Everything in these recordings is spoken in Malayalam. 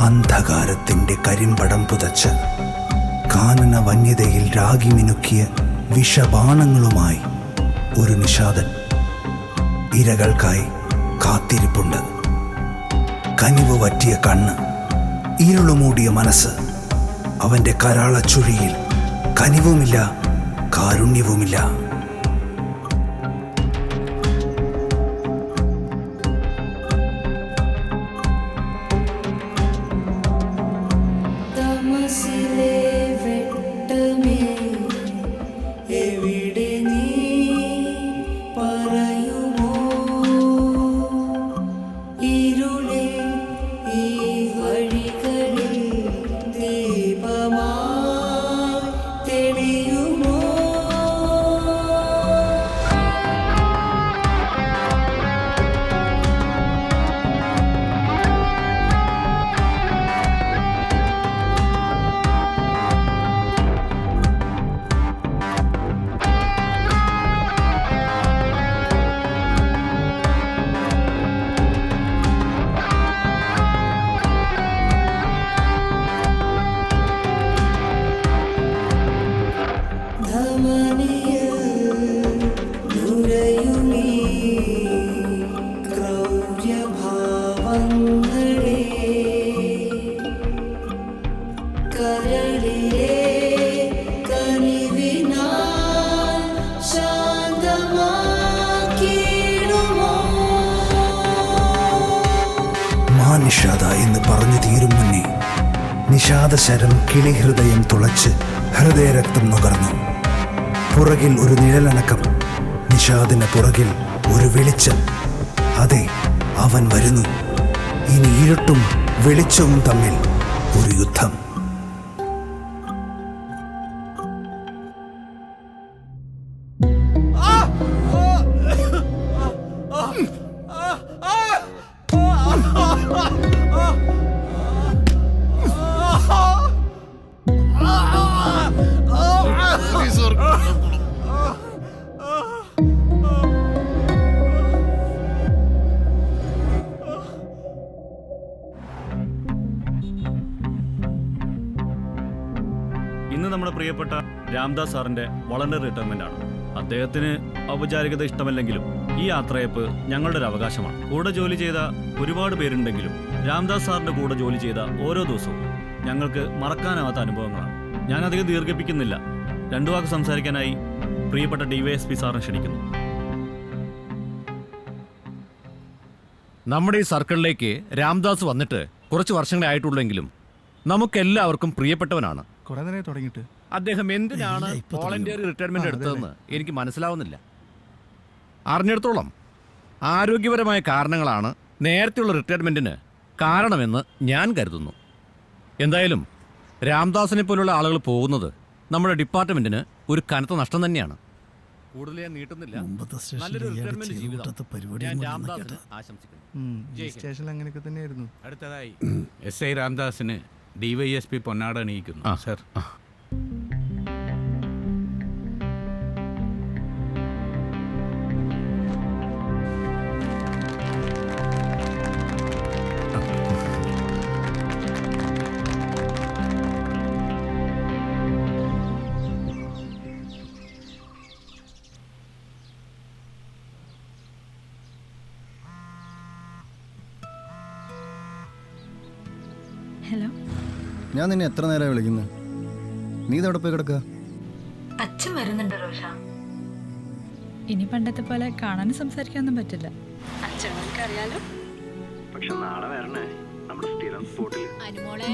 അന്ധകാരത്തിൻ്റെ കരിമ്പടം പുതച്ച് കാനന വന്യതയിൽ രാഗി മിനുക്കിയ വിഷബാണങ്ങളുമായി ഒരു നിഷാദൻ ഇരകൾക്കായി കാത്തിരിപ്പുണ്ട്. കനിവ് വറ്റിയ കണ്ണ്, ഇരുളുമൂടിയ മനസ്സ്, അവൻ്റെ കരാളച്ചുഴിയിൽ കനിവുമില്ല, കാരുണ്യവുമില്ല. നിഷാദ എന്ന് പറഞ്ഞു തീരും മുന്നേ നിഷാദശരം കിളിഹൃദയം തുളച്ച് ഹൃദയരക്തം നുകർന്നു. പുറകിൽ ഒരു നിഴലനക്കം, നിഷാദിന് പുറകിൽ ഒരു വെളിച്ചം. അതെ, അവൻ വരുന്നു. ഇനി ഇരുട്ടും വെളിച്ചവും തമ്മിൽ ഒരു യുദ്ധം. ഇന്ന് നമ്മുടെ പ്രിയപ്പെട്ട രാംദാസ് സാറിന്റെ വളണ്ടറി റിട്ടയർമെന്റ് ആണ്. അദ്ദേഹത്തിന് ഔപചാരികത ഇഷ്ടമല്ലെങ്കിലും ഈ യാത്രയപ്പ് ഞങ്ങളുടെ ഒരു അവകാശമാണ്. കൂടെ ജോലി ചെയ്ത ഒരുപാട് പേരുണ്ടെങ്കിലും രാംദാസ് സാറിന്റെ കൂടെ ജോലി ചെയ്ത ഓരോ ദിവസവും ഞങ്ങൾക്ക് മറക്കാനാവാത്ത അനുഭവങ്ങളാണ്. ഞാനധികം ദീർഘിപ്പിക്കുന്നില്ല. രണ്ടു വാക്ക് സംസാരിക്കാനായി പ്രിയപ്പെട്ട DYSP സാറിനെ ക്ഷണിക്കുന്നു. നമ്മുടെ ഈ സർക്കിളിലേക്ക് രാംദാസ് വന്നിട്ട് കുറച്ച് വർഷങ്ങളെ ആയിട്ടുള്ളെങ്കിലും നമുക്കെല്ലാവർക്കും പ്രിയപ്പെട്ടവനാണ്. അദ്ദേഹം എന്തിനാണ് വോളണ്ടിയർ റിട്ടയർമെന്റ് എടുത്തതെന്ന് എനിക്ക് മനസ്സിലാവുന്നില്ല. അറിഞ്ഞിടത്തോളം ആരോഗ്യപരമായ കാരണങ്ങളാണ് നേരത്തെയുള്ള റിട്ടയർമെന്റിന് കാരണമെന്ന് ഞാൻ കരുതുന്നു. എന്തായാലും രാംദാസിനെ പോലുള്ള ആളുകൾ പോകുന്നത് നമ്മുടെ ഡിപ്പാർട്ട്മെന്റിന് ഒരു കനത്ത നഷ്ടം തന്നെയാണ്. കൂടുതൽ ഞാൻ നീട്ടുന്നില്ല. നല്ലൊരു റിട്ടയർമെന്റ് ജീവിതം ഞാൻ രാംദാസിന് ആശംസിക്കുന്നു. അടുത്തതായി SI രാംദാസിന് DYSP പൊന്നാട അണിയിക്കുന്നു. Sir, hello. ഞാൻ നിന്നെ എത്ര നേരമായി വിളിക്കുന്നത്? നീ ഇതവിടെ പോയി കിടക്കുക. അച്ഛൻ വരുന്നുണ്ട് റോഷ. ഇനി പണ്ടത്തെ പോലെ കാണാനും സംസാരിക്കാനൊന്നും പറ്റില്ല. അച്ഛനൊക്കെ അറിയാലോ. പക്ഷെ നാളെ വരണേ നമ്മുടെ സ്ഥിരം സ്പോട്ടിൽ. അനുമോളെ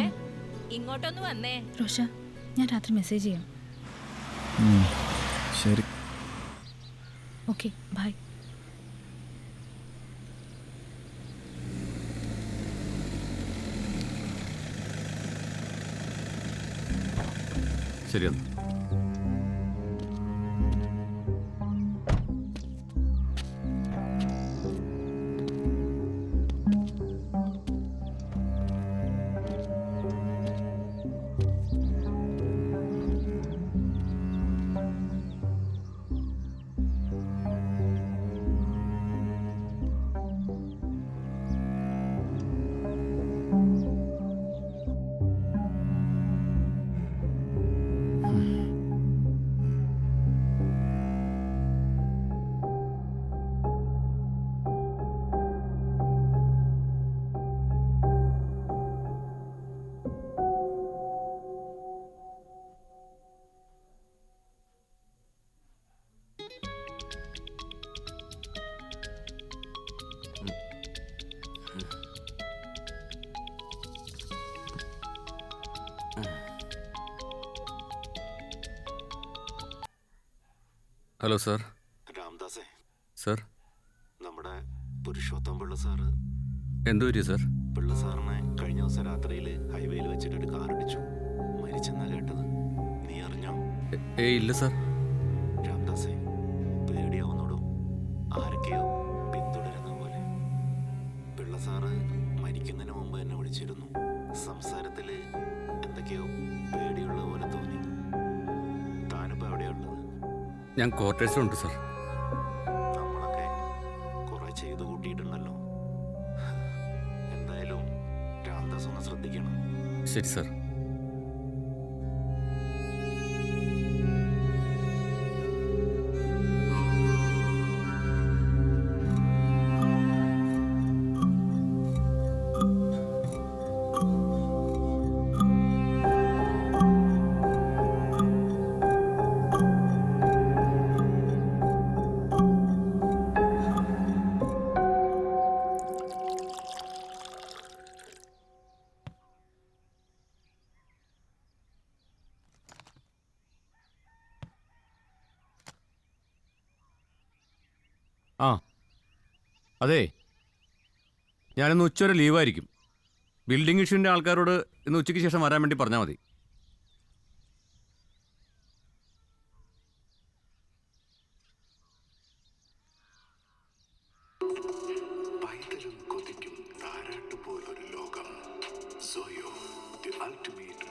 ഇങ്ങോട്ടൊന്ന് വന്നേ. റോഷ, ഞാൻ രാത്രി മെസ്സേജ് ചെയ്യാം. ശരി, ഓക്കെ, ബൈ. ശരിയെന്ന്. Hello sir. രാംദാസേ, സാർ, നമ്മുടെ പുരുഷോത്തം പിള്ള സാറ് എന്തു പറ്റി സാർ? പിള്ള സാറിനെ കഴിഞ്ഞ ദിവസം രാത്രിയിൽ ഹൈവേയിൽ വെച്ചിട്ട് ഒരു കാർ അടിച്ചു മരിച്ചെന്നാ കേട്ടത്. നീ അറിഞ്ഞോ? ഇല്ല സാർ. രാംദാസേ, പേടിയാവുന്നോടും ആരൊക്കെയോ പിന്തുടരുന്ന പോലെ. പിള്ള സാറ് മരിക്കുന്നതിന് മുമ്പ് എന്നെ വിളിച്ചിരുന്നു. സംസാരത്തിൽ എന്തൊക്കെയോ പേടിയുള്ള പോലെ തോന്നി. താനിപ്പോൾ എവിടെയുള്ളത്? ഞാൻ ക്വാർട്ടേഴ്സിലുണ്ട് സാർ. നമ്മളൊക്കെ കുറെ ചെയ്തു കൂട്ടിയിട്ടുണ്ടല്ലോ. എന്തായാലും രാംദാസ് ഒന്ന് ശ്രദ്ധിക്കണം. ശരി സാർ. ആ അതെ, ഞാനിന്ന് ഉച്ചവരെ ലീവായിരിക്കും. ബിൽഡിംഗ് ഇഷ്യൂവിൻ്റെ ആൾക്കാരോട് ഇന്ന് ഉച്ചയ്ക്ക് ശേഷം വരാൻ വേണ്ടി പറഞ്ഞാൽ മതി. പൈതലും കൊതിക്കും താരാട്ടുപോലൊരു ലോകം. Soyo the ultimate.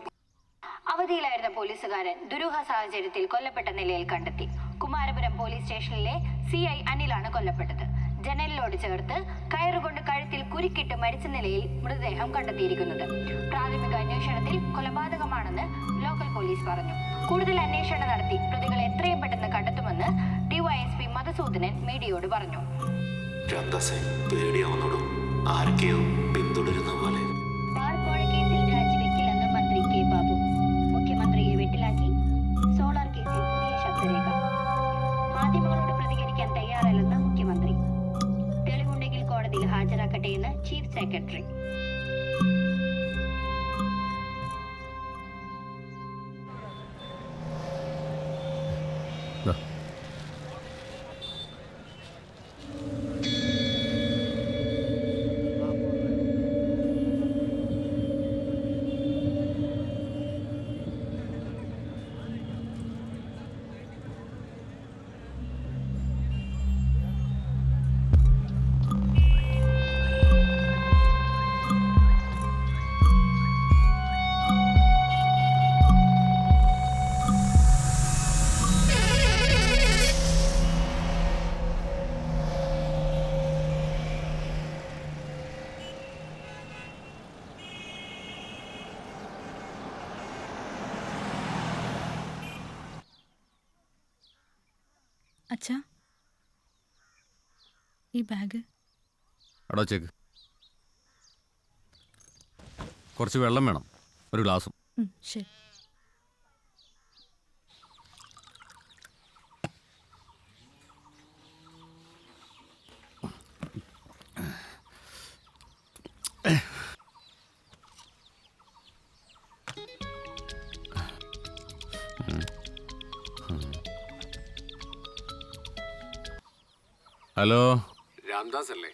അവധിയിലായിരുന്ന പോലീസുകാരൻ ദുരൂഹ സാഹചര്യത്തിൽ കൊല്ലപ്പെട്ട നിലയിൽ കണ്ടെത്തി. കുമാരപുരം പോലീസ് സ്റ്റേഷനിലെ CI അനിലാണ് കൊല്ലപ്പെട്ടത്. ജനലിലോട് ചേർത്ത് കയറുകൊണ്ട് കഴുത്തിൽ കുരുക്കിട്ട് മരിച്ച നിലയിൽ മൃതദേഹം കണ്ടെത്തിയിരിക്കുന്നത്. പ്രാഥമിക അന്വേഷണത്തിൽ കൊലപാതകമാണെന്ന് ലോക്കൽ പോലീസ് പറഞ്ഞു. കൂടുതൽ അന്വേഷണം നടത്തി പ്രതികളെ എത്രയും പെട്ടെന്ന് കണ്ടെത്തുമെന്ന് DYSP മധുസൂദനൻ മീഡിയയോട് പറഞ്ഞു. രാംദാസേ, പേടിയാവുന്നോടും ആരൊക്കെയോ പിന്തുടരുന്ന പോലെ. ബാർക്കോഴ കേസിൽ രാജിവെക്കില്ലെന്ന് മന്ത്രി K. ബാബു. മുഖ്യമന്ത്രിയെ വെട്ടിലാക്കി. സോളാർ കേസിൽ പുതിയ ശബ്ദരേഖ. മാധ്യമങ്ങളോട് പ്രതികരിക്കാൻ തയ്യാറല്ലെന്ന് മുഖ്യമന്ത്രി. തെളിവുണ്ടെങ്കിൽ കോടതിയിൽ ഹാജരാക്കട്ടെ എന്ന് ചീഫ് സെക്രട്ടറി. അച്ഛാ, ഈ ബാഗ് അവിടെ വെച്ചേക്ക്. കുറച്ച് വെള്ളം വേണം, ഒരു ഗ്ലാസും. ശരി. ഹലോ, രാംദാസ് അല്ലേ?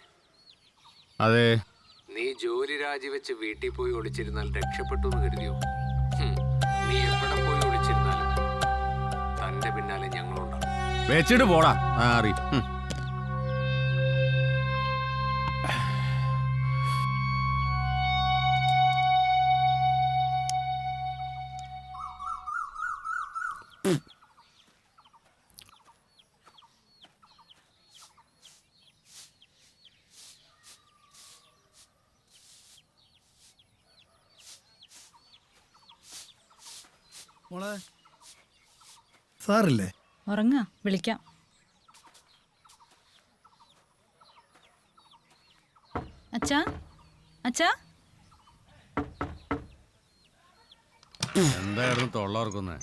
അതെ. നീ ജോലി രാജിവെച്ച് വീട്ടിൽ പോയി ഒളിച്ചിരുന്നാൽ രക്ഷപ്പെട്ടു എന്ന് കരുതിയോ? നീ എവിടെ പോയി ഒളിച്ചിരുന്നാലും തന്റെ പിന്നാലെ ഞങ്ങളുണ്ടാവും. വെച്ചിട്ട് പോടാ. അറി മോളെ, സാറില്ലേ? ഉറങ്ങാ, വിളിക്കാം. അച്ഛാ, അച്ഛാ. എന്തായിരുന്നു തൊള്ളവർക്കുന്നേ?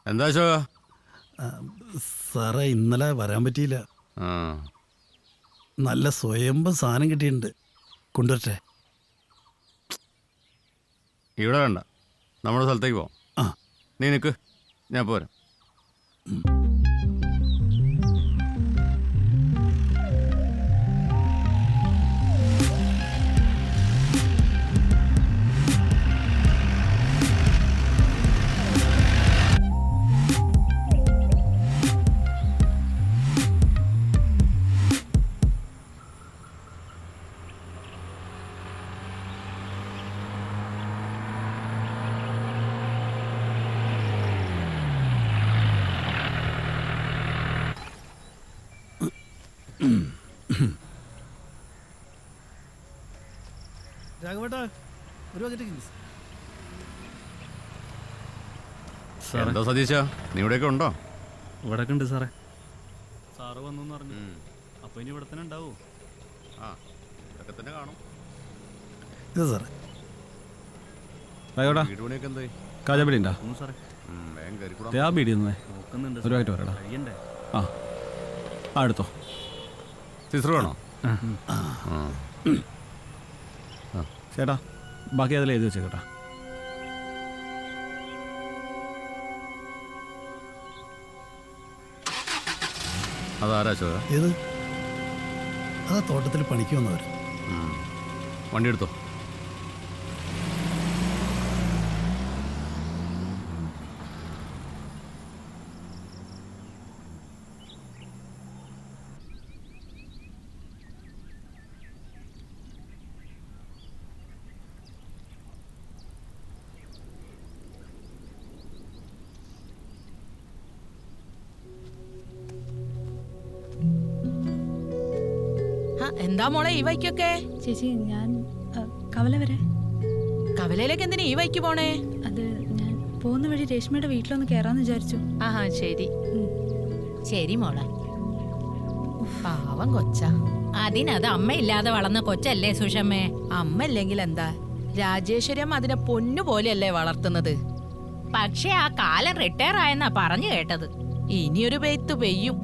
എന്താ ശോക? സാറേ, ഇന്നലെ വരാൻ പറ്റിയില്ല. നല്ല സ്വയംഭം സാധനം കിട്ടിയിട്ടുണ്ട്, കൊണ്ടുവരട്ടെ? ഇവിടെ വേണ്ട, നമ്മുടെ സ്ഥലത്തേക്ക് പോവാം. നീ നിൽക്ക്, ഞാൻ പോരാ. എന്താ സതീശ, നീ ഇവിടെയൊക്കെ ഉണ്ടോ? ഇവിടെ ഉണ്ട് സാറേ. സാറ് വന്നു പറഞ്ഞു. അപ്പൊ ഇനി ഇവിടെ തന്നെ ഉണ്ടാവോ? ആ, ഇതൊക്കെ തന്നെ കാണും. ഇത് സാറേ വീട് പണിയൊക്കെ എന്തായി? കാജാബിടി ഉണ്ടോ? സാറേ വേഗം കയറിക്കൂടാ. ആ ബീഡി ഒന്നേ നോക്കുന്നുണ്ട്. ഒരു പാക്കറ്റ് വരടാ. കഴിയണ്ടേ? ആ എടുത്തോ. സിസ്റ്റർ വേണോ? ചേട്ടാ ബാക്കി അതിൽ എഴുതി വെച്ചേട്ടാ. അതാരാ ചോദ? ഏത്? അതാ തോട്ടത്തിൽ പണിക്ക് വന്നവർ. വണ്ടി എടുത്തോ. എന്താ മോളെ ഈ വൈക്കൊക്കെ? ചേച്ചി ഞാൻ കവല വരെ. കവലയിലേക്ക് എന്തിനാ ഈ വൈക്ക് പോണേ? അത് ഞാൻ പോകുന്ന വഴി രേഷ്മയുടെ വീട്ടിലൊന്ന് കയറാന്ന് വിചാരിച്ചു. ആഹാ ശരി ശരി മോളെ. പാവം കൊച്ച. അതിനത് അമ്മയില്ലാതെ വളർന്ന കൊച്ചല്ലേ സുഷമ്മേ? അമ്മ ഇല്ലെങ്കിൽ എന്താ, രാജേശ്വരം അതിനെ പൊന്നുപോലെയല്ലേ വളർത്തുന്നത്. പക്ഷെ ആ കാലം റിട്ടയർ ആയെന്നാ പറഞ്ഞു കേട്ടത്. ഇനിയൊരു പെയ്ത്ത് പെയ്യും.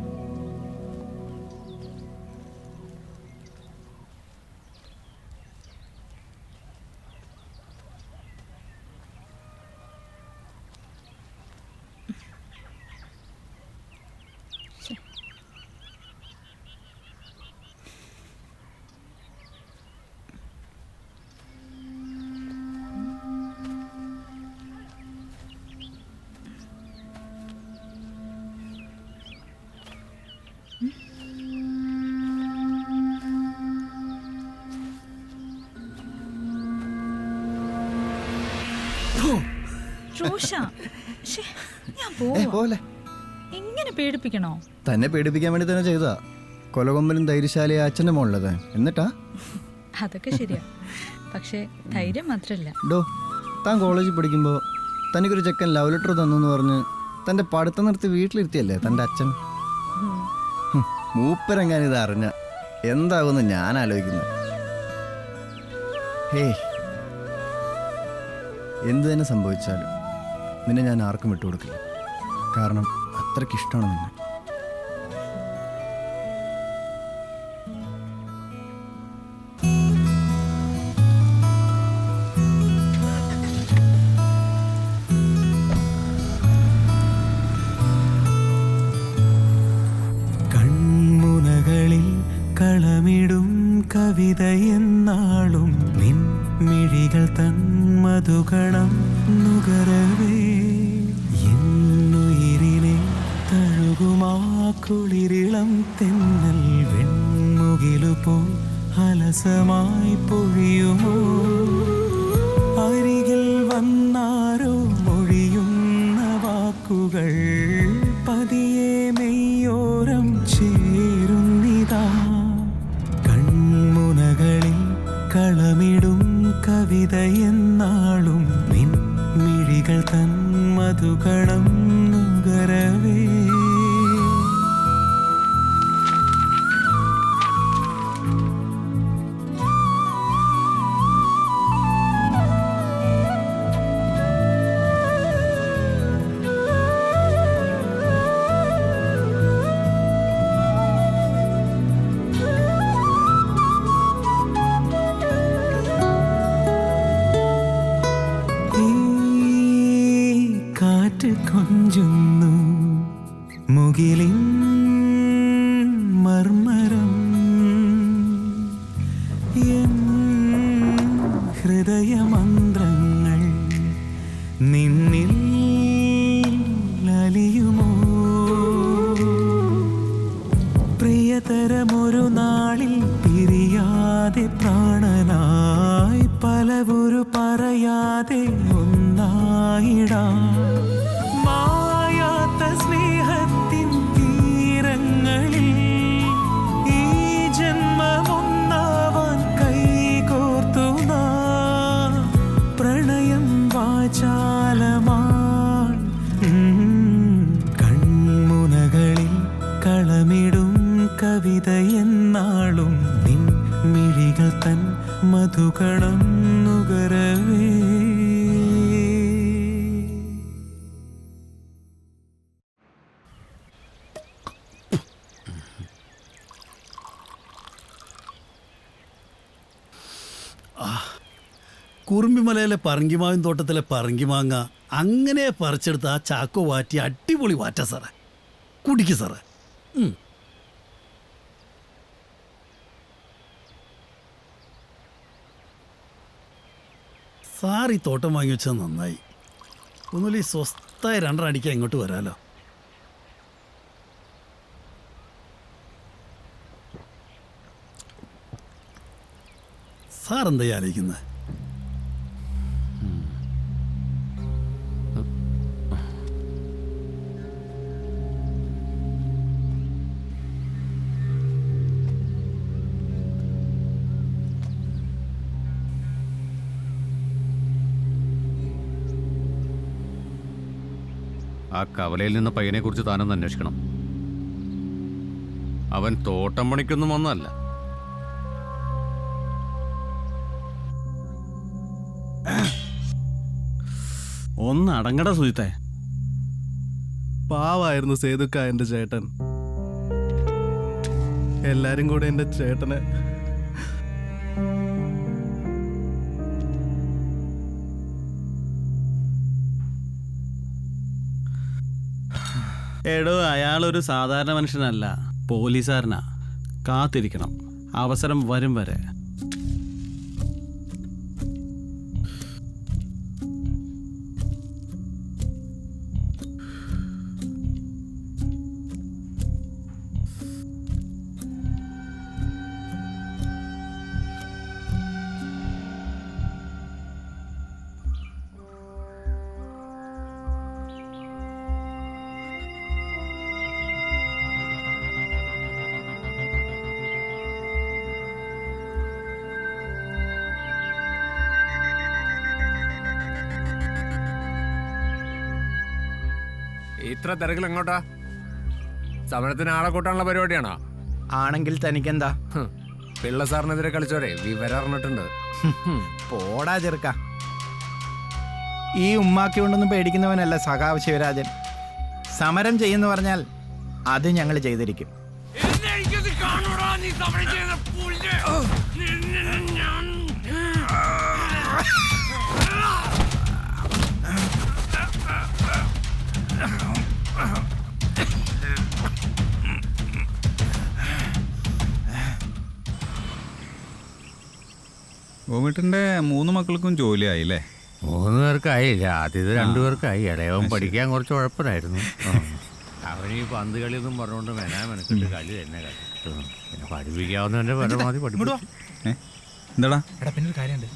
ഞാൻ പോവല്ലേ? ഇങ്ങനെ പേടിപ്പിക്കണോ? തന്നെ പേടിപ്പിക്കാൻ വേണ്ടി തന്നെ ചെയ്താ. കൊലകൊമ്പലും ധൈര്യശാലിയ അച്ഛൻ്റെ മോളിലത്. എന്നിട്ടാ? അതൊക്കെ ശരിയാ, പക്ഷെ ധൈര്യം മാത്രല്ല. ഡോ, താൻ കോളേജിൽ പഠിക്കുമ്പോൾ തനിക്കൊരു ചെക്കൻ ലവ് ലെറ്റർ തന്നു പറഞ്ഞ് തൻ്റെ പഠിത്തം നിർത്തി വീട്ടിലിരുത്തിയല്ലേ തൻ്റെ അച്ഛൻ? മൂപ്പരെങ്ങാനും ഇത് അറിഞ്ഞ എന്താകുമെന്ന് ഞാൻ ആലോചിക്കുന്നത്. ഹേയ്, എന്തു തന്നെ സംഭവിച്ചാലും നിന്നെ ഞാൻ ആർക്കും വിട്ടുകൊടുക്കില്ല. കാരണം അത്രയ്ക്ക് ഇഷ്ടമാണ് നിന്നെ. കൺമുനകളിൽ കളമിടും കവിതയെന്നാളും നിൻ മിഴികൾ തൻ മധുകണം നുകരവേ എന്നുയിരിനെ തഴുകുമാ കുളിരിളം തെന്നൽ വെൺമുകിലുപോ അലസമായി പൊഴിയുമോ അരികിൽ വന്നാരോ മൊഴിയുന്ന വാക്കുകൾ പതിയെ മെയ്യോരം ചേരുന്നിതാ കൺമുനകളിൽ കളമിടും കവിതയെന്നാളും നിൻ മിഴികൾ തൻ മധുകണം നുകരവേ മുകിലിൻ മർമരം എൻ ഹൃദയമന്ത്രങ്ങൾ നിന്നിൽ അലിയുമോ പ്രിയതരമൊരു നാളിൽ പിരിയാതെ പ്രാണനായി പലവുരു പറയാതെ ഒന്നായിടാം മായാത്ത സ്നേഹത്തിൻ തീരങ്ങളിൽ ഈ ജന്മമൊന്നാവാൻ കൈകോർത്തു നാം പ്രണയം വാചാലമായി കൺമുനകളിൽ കളമിടും കവിത എന്നാളും നിൻ മിഴികൾ തൻ മധുകണം നുകരവേ. കുറുമ്പിമലയിലെ പറങ്കിമാവിൻ തോട്ടത്തിലെ പറങ്കിമാങ്ങ അങ്ങനെ പറിച്ചെടുത്ത് ആ ചാക്കോ വാറ്റി അടിപൊളി വാറ്റ സാറേ. കുടിക്ക് സാറേ. സാർ ഈ തോട്ടം വാങ്ങി വെച്ചത് നന്നായി. ഒന്നുമില്ല, ഈ സ്വസ്ഥായ രണ്ടടിക്കാൻ ഇങ്ങോട്ട് വരാലോ. സാർ എന്താ ആലോചിക്കുന്നത്? ആ കവലയിൽ നിന്ന് പയ്യനെ കുറിച്ച് താനൊന്ന് അന്വേഷിക്കണം. അവൻ തോട്ടം പണിക്കൊന്നും വന്നതല്ല. ഒന്ന് അടങ്ങട സുജിത്തെ. പാവായിരുന്നു സേതുക്ക എൻ്റെ ചേട്ടൻ. എല്ലാരും കൂടെ എൻ്റെ ചേട്ടനെ എടോ, അയാളൊരു സാധാരണ മനുഷ്യനല്ല, പോലീസുകാരനാ. കാത്തിരിക്കണം, അവസരം വരും വരെ. ഇത്ര തിരക്കിൽ എങ്ങോട്ടാ? സമരത്തിന് ആളെ കൂട്ടാനുള്ള പരിപാടിയാണോ? ആണെങ്കിൽ തനിക്കെന്താ? പിള്ള സാറിനെതിരെ കളിച്ചോരെ വിവരം അറിഞ്ഞിട്ടുണ്ട്. പോടാ ചെറുക്ക. ഈ ഉമ്മാക്കി കൊണ്ടൊന്നും പേടിക്കുന്നവനല്ല സഖാവ് ശിവരാജൻ. സമരം ചെയ്യുന്നു പറഞ്ഞാൽ അത് ഞങ്ങൾ ചെയ്തിരിക്കും. ഗോമിട്ടൻ്റെ 3 മക്കൾക്കും ജോലിയായില്ലേ? 3 പേർക്കായി. ആദ്യത്തെ 2 പേർക്കായി. ഇടയവൻ പഠിക്കാൻ കുറച്ച് കുഴപ്പമില്ലായിരുന്നു. അവൻ ഈ പന്ത് കളിയൊന്നും പറഞ്ഞുകൊണ്ട് മെനക്കിട്ട് കളി തന്നെ കളിച്ചു. പിന്നെ പഠിപ്പിക്കാവുന്നതിൻ്റെ പരമാവധി പഠിപ്പിക്കും. എന്താടാ? എടാ, പിന്നെ ഒരു കാര്യമുണ്ട്.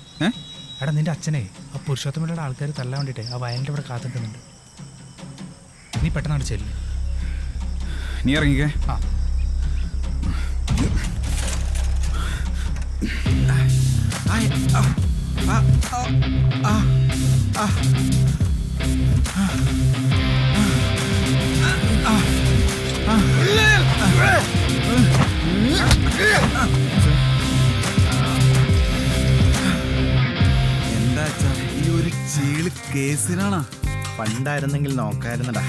എടാ, നിന്റെ അച്ഛനെ ആ പുരുഷോത്തമയുടെ ആൾക്കാർ തല്ലാൻ വേണ്ടിയിട്ട് ആ വയലിൻ്റെ ഇവിടെ കാത്തിട്ടുന്നുണ്ട്. നീ പെട്ടെന്നാണ് ചെല്ല്. നീ ഇറങ്ങിക്കേ. ആ. എന്താ ഈ ഒരു ചീള് കേസിനാണോ? പണ്ടായിരുന്നെങ്കിൽ നോക്കായിരുന്നടാ.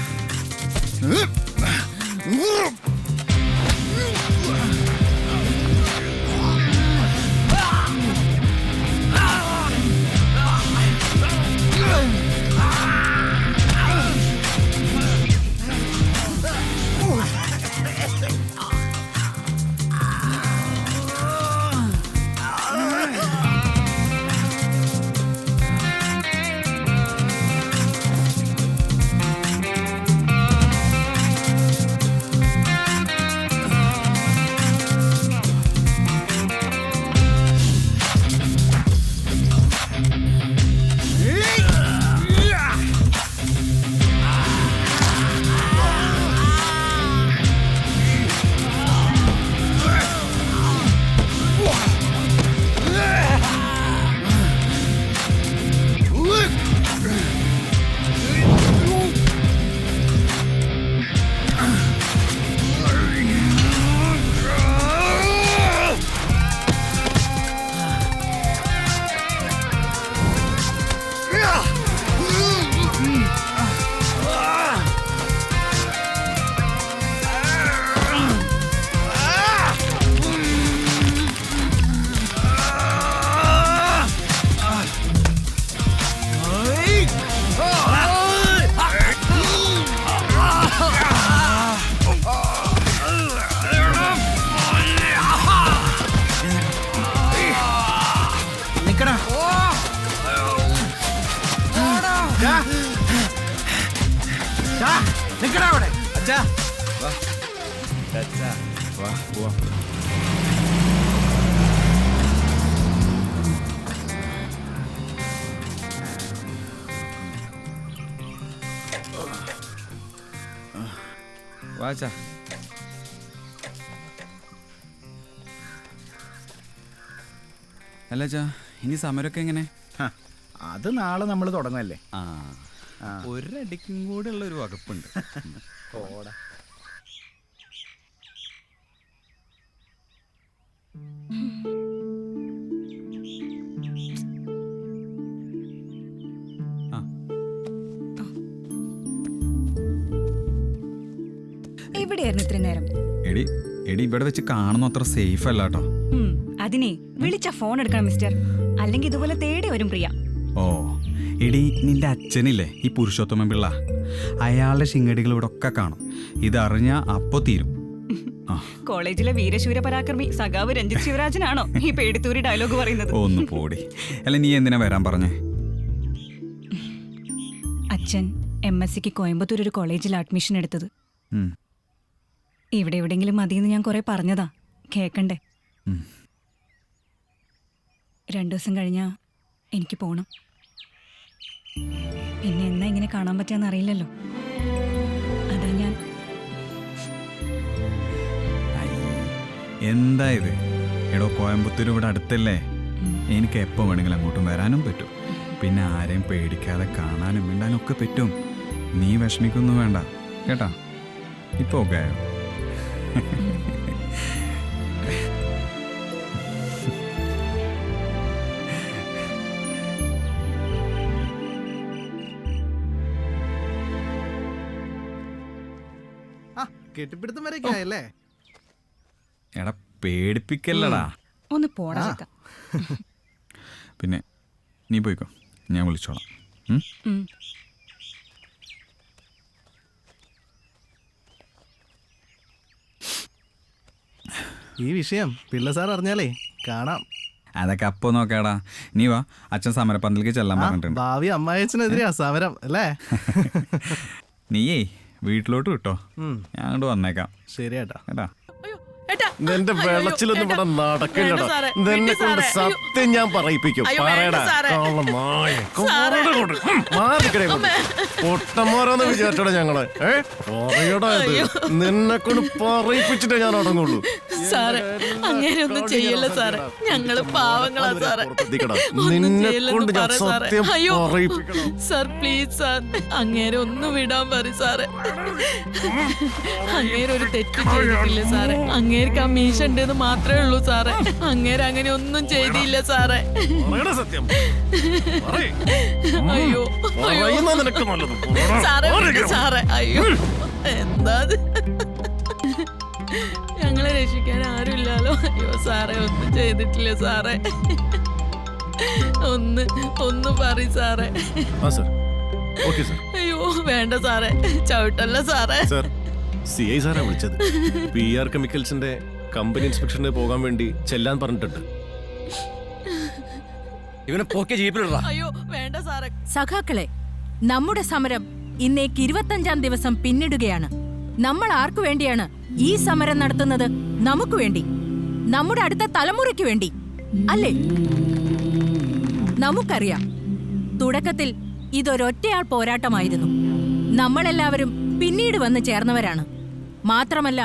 അച്ഛാ വാ അച്ഛാ വാ പോവാ. വാച്ചാ അല്ല അച്ഛാ ഇനി സമരമൊക്കെ എങ്ങനെ? അത് നാളെ നമ്മൾ തുടങ്ങല്ലേ. ഒരടിക്കും കൂടെ ഉള്ള ഒരു വകുപ്പുണ്ട്. ഓടാ എവിടെയായിരുന്നു ഇത്രയും നേരം? എടി എടി ഇവിടെ വെച്ച് കാണുന്ന അത്ര സേഫ് അല്ല കേട്ടോ. അതിനെ വിളിച്ച ഫോൺ എടുക്കണം മിസ്റ്റർ, അല്ലെങ്കിൽ ഇതുപോലെ തേടി വരും പ്രിയ. ഓ എടി നിന്റെ അച്ഛനില്ലേ ഈ പുരുഷോത്തമൻ പിള്ള, അയാളുടെ ശിങ്കടികൾ ഇവിടെ ഒക്കെ കാണും. ഇതറിഞ്ഞ അപ്പോ തീരും. കോളേജിലെ വീരശൂര പരാക്രമി സഖാവ് രഞ്ജിത് ശിവരാജനാണോ ഈ പേടിത്തൂരി ഡയലോഗ് പറയുന്നത്? ഒന്ന് പോടി. അല്ല നീ എന്തിനാ വരാൻ പറഞ്ഞേ? അച്ഛൻ MSc കോയമ്പത്തൂർ ഒരു കോളേജിൽ അഡ്മിഷൻ എടുത്തത്. ഇവിടെ എവിടെയെങ്കിലും മതിയെന്ന് ഞാൻ കുറെ പറഞ്ഞതാ, കേക്കണ്ടേ? 2 ദിവസം കഴിഞ്ഞാ എനിക്ക് പോണം. പിന്നെ എന്നാ ഇങ്ങനെ കാണാൻ പറ്റാന്ന് അറിയില്ലല്ലോ, അതാ ഞാൻ. എന്താ ഇത്? എടോ കോയമ്പത്തൂർ ഇവിടെ അടുത്തല്ലേ, എനിക്ക് എപ്പോൾ വേണമെങ്കിലും അങ്ങോട്ടും വരാനും പറ്റും. പിന്നെ ആരെയും പേടിക്കാതെ കാണാനും മിണ്ടാനും ഒക്കെ പറ്റും. നീ വിഷമിക്കൊന്നും വേണ്ട കേട്ടാ. ഇപ്പൊ ഓക്കെ ആയോ? കെട്ടിപ്പിടുത്തം വരെയൊക്കെയായല്ലേ? എടാ പേടിപ്പിക്കല്ലടാ. ഒന്ന് പോടാ. പിന്നെ നീ പോയിക്കോ, ഞാൻ വിളിച്ചോളാം. ഈ വിഷയം പിള്ള സാർ അറിഞ്ഞാലേ കാണാം. അതൊക്കെ അപ്പോ നോക്കാടാ. നീ വാ, അച്ഛൻ സമരപ്പന്തലിലേക്ക് ചെല്ലാൻ പറഞ്ഞിട്ടുണ്ട്. ഭാവി അമ്മായച്ചനെതിരെയാ സമരം അല്ലേ? നീയേ വീട്ടിലോട്ട് വിട്ടോ, ഞാൻ അങ്ങോട്ട് വന്നേക്കാം. ശരിയേട്ടാ. കേട്ടാ നിന്റെ വെള്ളച്ചിലൊന്നും ഇവിടെ നടക്കില്ലടാ. നിന്നെ കൊണ്ട് സത്യം ഞാൻ പറയിപ്പിക്കും. പൊട്ടന്മാരാന്ന് വിചാരിച്ചോടാ ഞങ്ങള്. പറയടാ, നിന്നെ കൊണ്ട് പറയിപ്പിച്ചിട്ടേ ഞാൻ അടങ്ങുള്ളൂ. അങ്ങനെയൊന്നും ചെയ്യല്ല സാറേ, ഞങ്ങള് പാവങ്ങളാ സാറേ. നിന്നെ കൊണ്ട് ഞാൻ സത്യം പറയിപ്പിക്കണം. സാർ പ്ലീസ് സാർ, അങ്ങേരെ ഒന്ന് വിടാൻ പറ സാറേ. അങ്ങേര് ഒരു തെറ്റ് ചെയ്തിട്ടില്ല സാറേ. അങ്ങേർക്ക് ആ മീശ ഉണ്ടെന്ന് മാത്രമേ ഉള്ളൂ സാറേ. അങ്ങേര് അങ്ങനെ ഒന്നും ചെയ്തില്ല സാറേ. അയ്യോ സാറേ, സാറേ അയ്യോ എന്താ ഞങ്ങളെ രക്ഷിക്കാൻ ആരുമില്ലല്ലോ. അയ്യോ സാറേ, ഒന്നും ചെയ്തിട്ടില്ല സാറേ. ഒന്ന് പറ സാറേ. അയ്യോ വേണ്ട സാറേ, ചവിട്ടല്ല സാറേ. CI സാറാ വിളിച്ചത്. PR കെമിക്കൽസിന്റെ കമ്പനി ഇൻസ്പെക്ഷന് പോകാൻ വേണ്ടി ചെല്ലാൻ പറഞ്ഞിട്ടുണ്ട്. ഇവനെ പോക്കെ ജീപ്പിലിട. അയ്യോ വേണ്ട സാറേ. സഖാക്കളെ, നമ്മുടെ സമരം ഇന്നേക്ക് 25-ാം ദിവസം പിന്നിടുകയാണ്. നമ്മൾ ആർക്കു വേണ്ടിയാണ് ഈ സമരം നടത്തുന്നത്? നമുക്ക് വേണ്ടി, നമ്മുടെ അടുത്ത തലമുറയ്ക്ക് വേണ്ടി അല്ലേ? നമുക്കറിയാം, തുടക്കത്തിൽ ഇതൊരൊറ്റയാൾ പോരാട്ടമായിരുന്നു. നമ്മളെല്ലാവരും പിന്നീട് വന്ന് ചേർന്നവരാണ്. മാത്രമല്ല,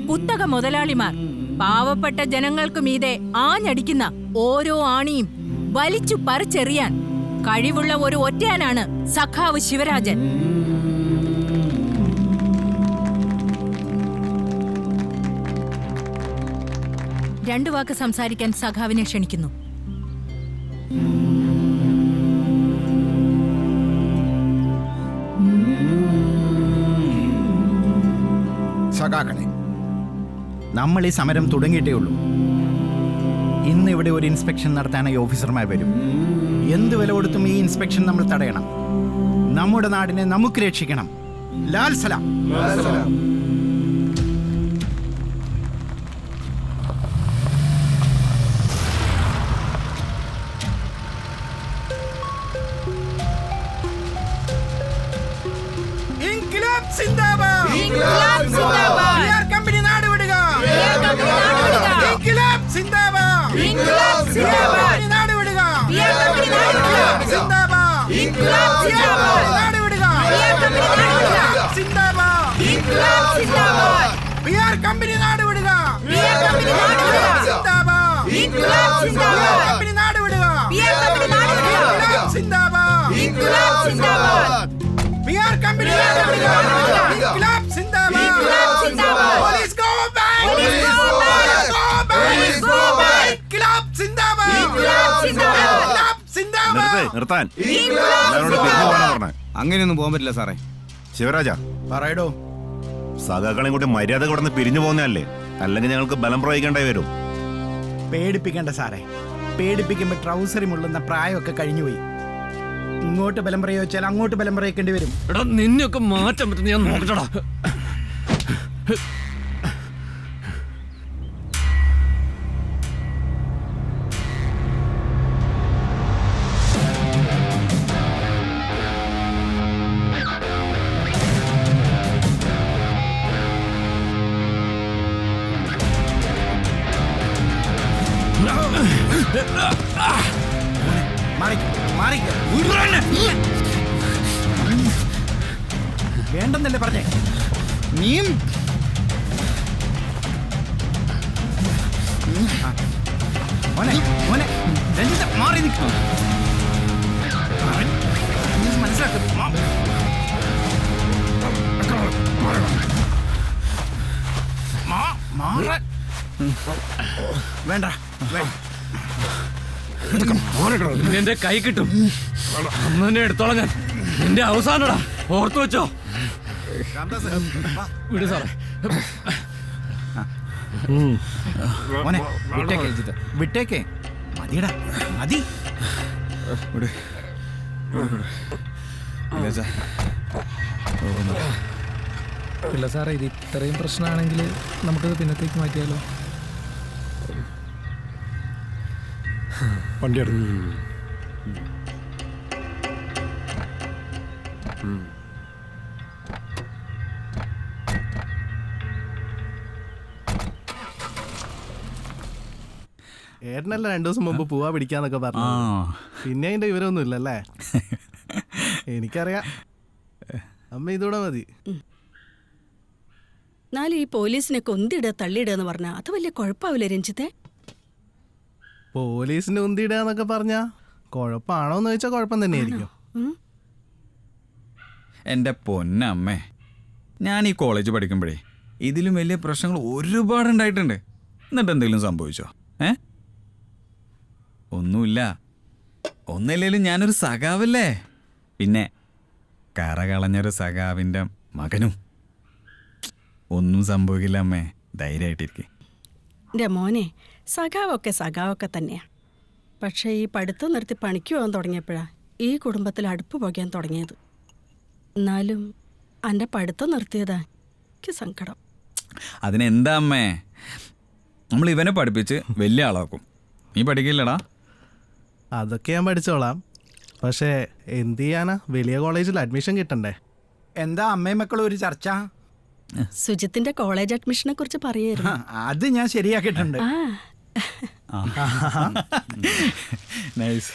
കുത്തക മുതലാളിമാർ പാവപ്പെട്ട ജനങ്ങൾക്കു മീതെ ആഞ്ഞടിക്കുന്ന ഓരോ ആണിയും വലിച്ചു പറിച്ചെറിയാൻ കഴിവുള്ള ഒരു ഒറ്റയാനാണ് സഖാവ് ശിവരാജൻ. രണ്ടു വാക്ക് സംസാരിക്കാൻ സഖാവിനെ ക്ഷണിക്കുന്നു. സഖാക്കളെ, നമ്മൾ ഈ സമരം തുടങ്ങിയിട്ടേ ഉള്ളൂ. ഇന്ന് ഇവിടെ ഒരു ഇൻസ്പെക്ഷൻ നടത്താനായി ഓഫീസർമാർ വരും. എന്ത് വില കൊടുത്തും ഈ ഇൻസ്പെക്ഷൻ നമ്മൾ തടയണം. നമ്മുടെ നാടിനെ നമുക്ക് രക്ഷിക്കണം. ലാൽ സലാം. ഇൻക്ലാബ് സിന്ദാബാദ്. നിർത്താൻ എല്ലാവരോടും പിരിഞ്ഞു പോകാനാ പറഞ്ഞേ. അങ്ങനെയൊന്നും പോകാൻ പറ്റില്ല സാറേ. ശിവരാജ പറയടോ. സഖാക്കളെയും കൂടി മര്യാദ കൊടുന്ന് പിരിഞ്ഞു പോകുന്നതല്ലേ, അല്ലെങ്കിൽ ഞങ്ങൾക്ക് ബലം പ്രയോഗിക്കേണ്ടി വരും. പേടിപ്പിക്കണ്ട സാറേ. പേടിപ്പിക്കുമ്പോൾ ട്രൗസറി മുള്ളുന്ന പ്രായമൊക്കെ കഴിഞ്ഞുപോയി. ഇങ്ങോട്ട് ബലം പ്രയോഗിച്ചാൽ അങ്ങോട്ട് ബലം പ്രയോഗിക്കേണ്ടി വരും. എടാ നിന്നെയൊക്കെ മാറ്റാൻ പറ്റുന്ന ഞാൻ നോക്കട്ടടാ. വേണ്ടെന്നല്ലേ പറഞ്ഞേ? നീയും മോനെ മോനെ രഞ്ജിത്ത് മാറി നിൽക്കും. മനസ്സിലാക്കും. വേണ്ട നിന്റെ കൈ കിട്ടും. അന്ന് തന്നെ എടുത്തോളാം ഞാൻ. നിന്റെ അവസാനടാ, ഓർത്തു വെച്ചോ. വിട് സാറേ. മോനെ വിട്ടേക്ക്, വിട്ടേക്കേ. മതിയടാ, മതി. ഇല്ല സാറേ, ഇത് ഇത്രയും പ്രശ്നമാണെങ്കിൽ നമുക്കത് പിന്നത്തേക്ക് മാറ്റിയാലോ? വണ്ടി എടുക്കും. ഏട്ടനല്ല 2 ദിവസം മുമ്പ് പൂവാ പിടിക്കാന്നൊക്കെ പറഞ്ഞു. പിന്നെ അതിന്റെ വിവരമൊന്നും ഇല്ലല്ലേ? എനിക്കറിയാം. അമ്മ ഇതൂടെ മതി. എന്നാലും ഈ പോലീസിനെ കൊന്തിടുക തള്ളിയിടുക എന്ന് പറഞ്ഞാൽ അത് വലിയ കുഴപ്പമാവില്ലേ രഞ്ജിത്തെ? പോലീസിന്റെ ഉന്തിയിടുക പറഞ്ഞാ കുഴപ്പമാണോന്ന് ചോദിച്ചാൽ കുഴപ്പം തന്നെയായിരിക്കും. എൻ്റെ പൊന്നമ്മേ, ഞാൻ ഈ കോളേജ് പഠിക്കുമ്പോഴേ ഇതിലും വലിയ പ്രശ്നങ്ങൾ ഒരുപാടുണ്ടായിട്ടുണ്ട്. എന്നിട്ട് എന്തെങ്കിലും സംഭവിച്ചോ? ഒന്നുമില്ല. ഒന്നില്ലേലും ഞാനൊരു സഖാവല്ലേ. പിന്നെ കറകളഞ്ഞൊരു സഖാവിൻ്റെ മകനും. ഒന്നും സംഭവിക്കില്ല അമ്മേ, ധൈര്യമായിട്ടിരിക്കെ. എൻ്റെ മോനെ, സഖാവൊക്കെ തന്നെയാ. പക്ഷേ ഈ പഠിത്തം നിർത്തി പണിക്ക് പോകാൻ തുടങ്ങിയപ്പോഴാണ് ഈ കുടുംബത്തിൽ അടുപ്പ് പോകാൻ തുടങ്ങിയത്. എന്നാലും എൻ്റെ പഠിത്തം നിർത്തിയതാ എനിക്ക് സങ്കടം. അതിനെന്താ അമ്മേ, നമ്മൾ ഇവനെ പഠിപ്പിച്ച് വലിയ ആളാക്കും. നീ പഠിക്കില്ലടാ? അതൊക്കെ ഞാൻ പഠിച്ചോളാം. പക്ഷേ എന്ത് ചെയ്യാനാ, വലിയ കോളേജിൽ അഡ്മിഷൻ കിട്ടണ്ടേ? എന്താ അമ്മയും മക്കളും ഒരു ചർച്ച? സുജിത്തിന്റെ കോളേജ് അഡ്മിഷനെ കുറിച്ച് പറയായിരുന്നു. അത് ഞാൻ ശരിയാക്കിയിട്ടുണ്ട്. നൈസ്.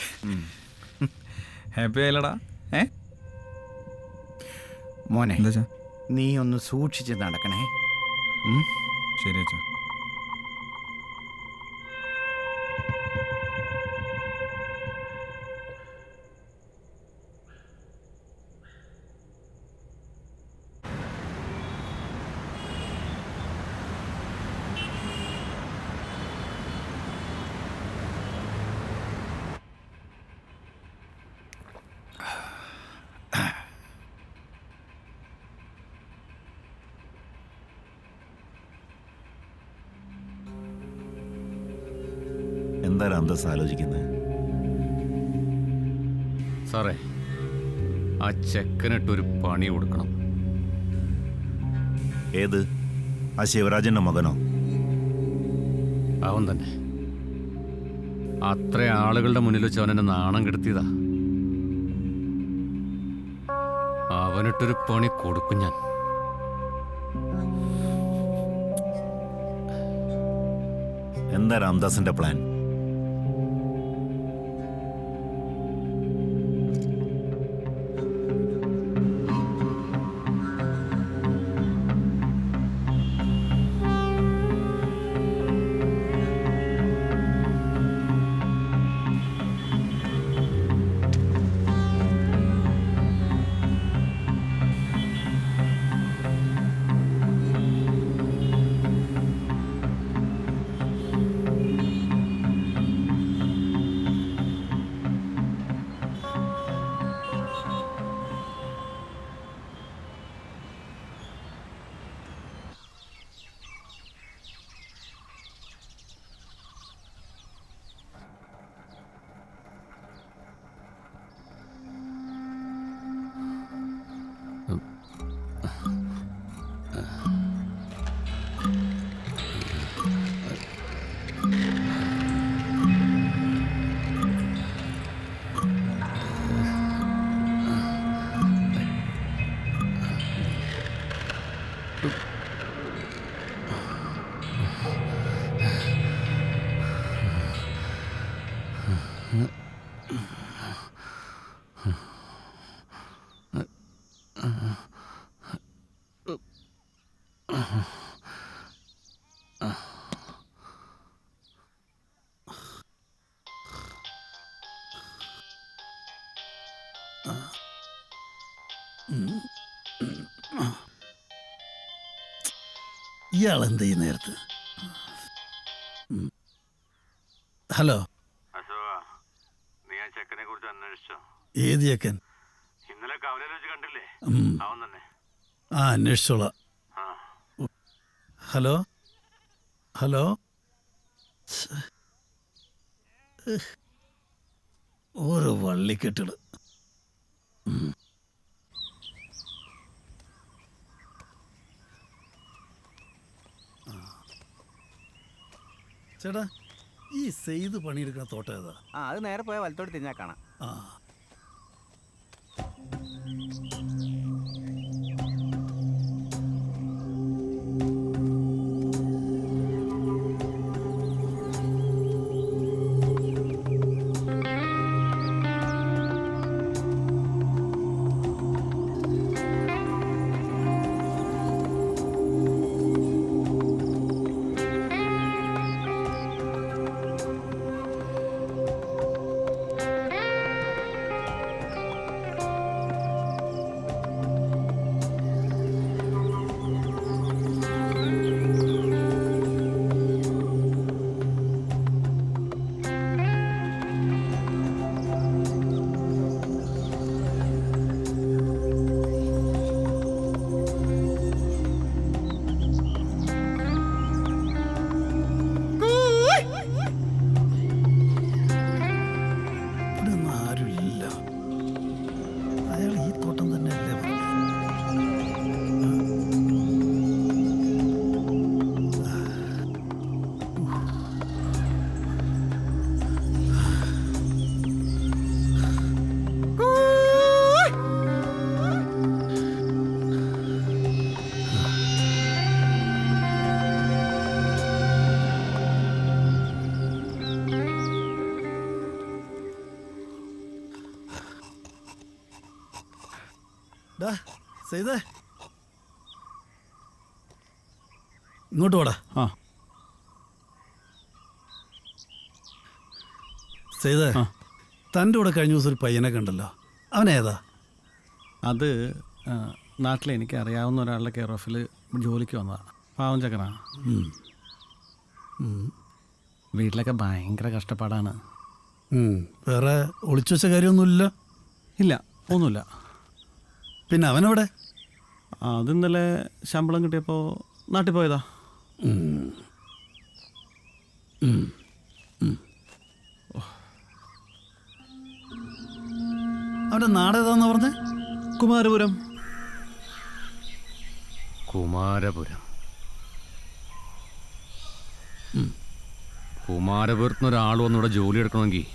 ഹാപ്പി ആയില്ലടാ? മോനെ, നീ ഒന്ന് സൂക്ഷിച്ച് നടക്കണേ. ശരി അച്ഛാ. എന്താണ് അന്തസ് ആലോചിക്കുന്നത്? സാറേ, ആ ചെക്കനിട്ടൊരു പണി കൊടുക്കണം. ഏത്? ആ ശിവരാജന്റെ മകനോ? അവൻ തന്നെ. അത്ര ആളുകളുടെ മുന്നിൽ വെച്ച് അവനെന്നെ നാണം കെടുത്തിയതാ. അവനിട്ടൊരു പണി കൊടുക്കും ഞാൻ. എന്താ രാംദാസിന്റെ പ്ലാൻ? ഇയാൾ എന്ത് ഈ നേരത്ത്? ഹലോ, നീ ആ ചെക്കനെ കുറിച്ച് അന്വേഷിച്ചോ? ഏത് ചെക്കൻ? ഇന്നലെ കവലയിൽ വെച്ച് കണ്ടില്ലേ? അവൻ തന്നെ. ആ, അന്വേഷിച്ചോളാം. ഹലോ ഹലോ, ഓരോ വള്ളിക്കെട്ടുകൾ. ചേട്ടാ, ഈ സെയ്ത് പണിയെടുക്കുന്ന തോട്ടം ഏതാ? അത് നേരെ പോയാൽ വലത്തോട്ട് തിരിഞ്ഞാൽ കാണാം. ആ, സെയ്തേ, ഇങ്ങോട്ട് പോടാ. ആ സെയ്തേ, തൻ്റെ കൂടെ കഴിഞ്ഞ ദിവസം ഒരു പയ്യനെ കണ്ടല്ലോ, അവനേതാ? അത് നാട്ടിൽ എനിക്ക് അറിയാവുന്ന ഒരാളുടെ കെയർ ഓഫിൽ ജോലിക്ക് വന്നതാണ്. പാവം ചക്കനാ. വീട്ടിലൊക്കെ ഭയങ്കര കഷ്ടപ്പാടാണ്. വേറെ ഒളിച്ചു വെച്ച കാര്യമൊന്നുമില്ല? ഇല്ല, ഒന്നുമില്ല. പിന്നെ അവനവിടെ? അത് ഇന്നലെ ശമ്പളം കിട്ടിയപ്പോൾ നാട്ടിൽ പോയതാ. അവൻ്റെ നാടേതാന്ന് പറഞ്ഞേ? കുമാരപുരം. കുമാരപുരം. കുമാരപുരത്തുനിന്ന് ഒരാൾ വന്നിവിടെ ജോലി എടുക്കണമെങ്കിൽ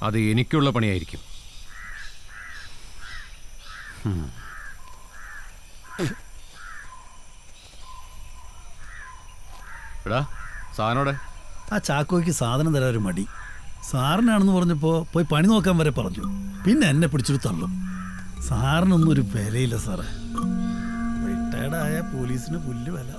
അത് എനിക്കുള്ള പണിയായിരിക്കും. എടാ, സാധനോടെ? ആ ചാക്കോയ്ക്ക് സാധനം തരാൻ ഒരു മടി. സാറിനാണെന്ന് പറഞ്ഞപ്പോൾ പോയി പണി നോക്കാൻ വരെ പറഞ്ഞു. പിന്നെ എന്നെ പിടിച്ചൊരു തള്ളും. സാറിനൊന്നും ഒരു വിലയില്ല സാറേ. റിട്ടയർഡായ പോലീസിന് പുല്ല് വില.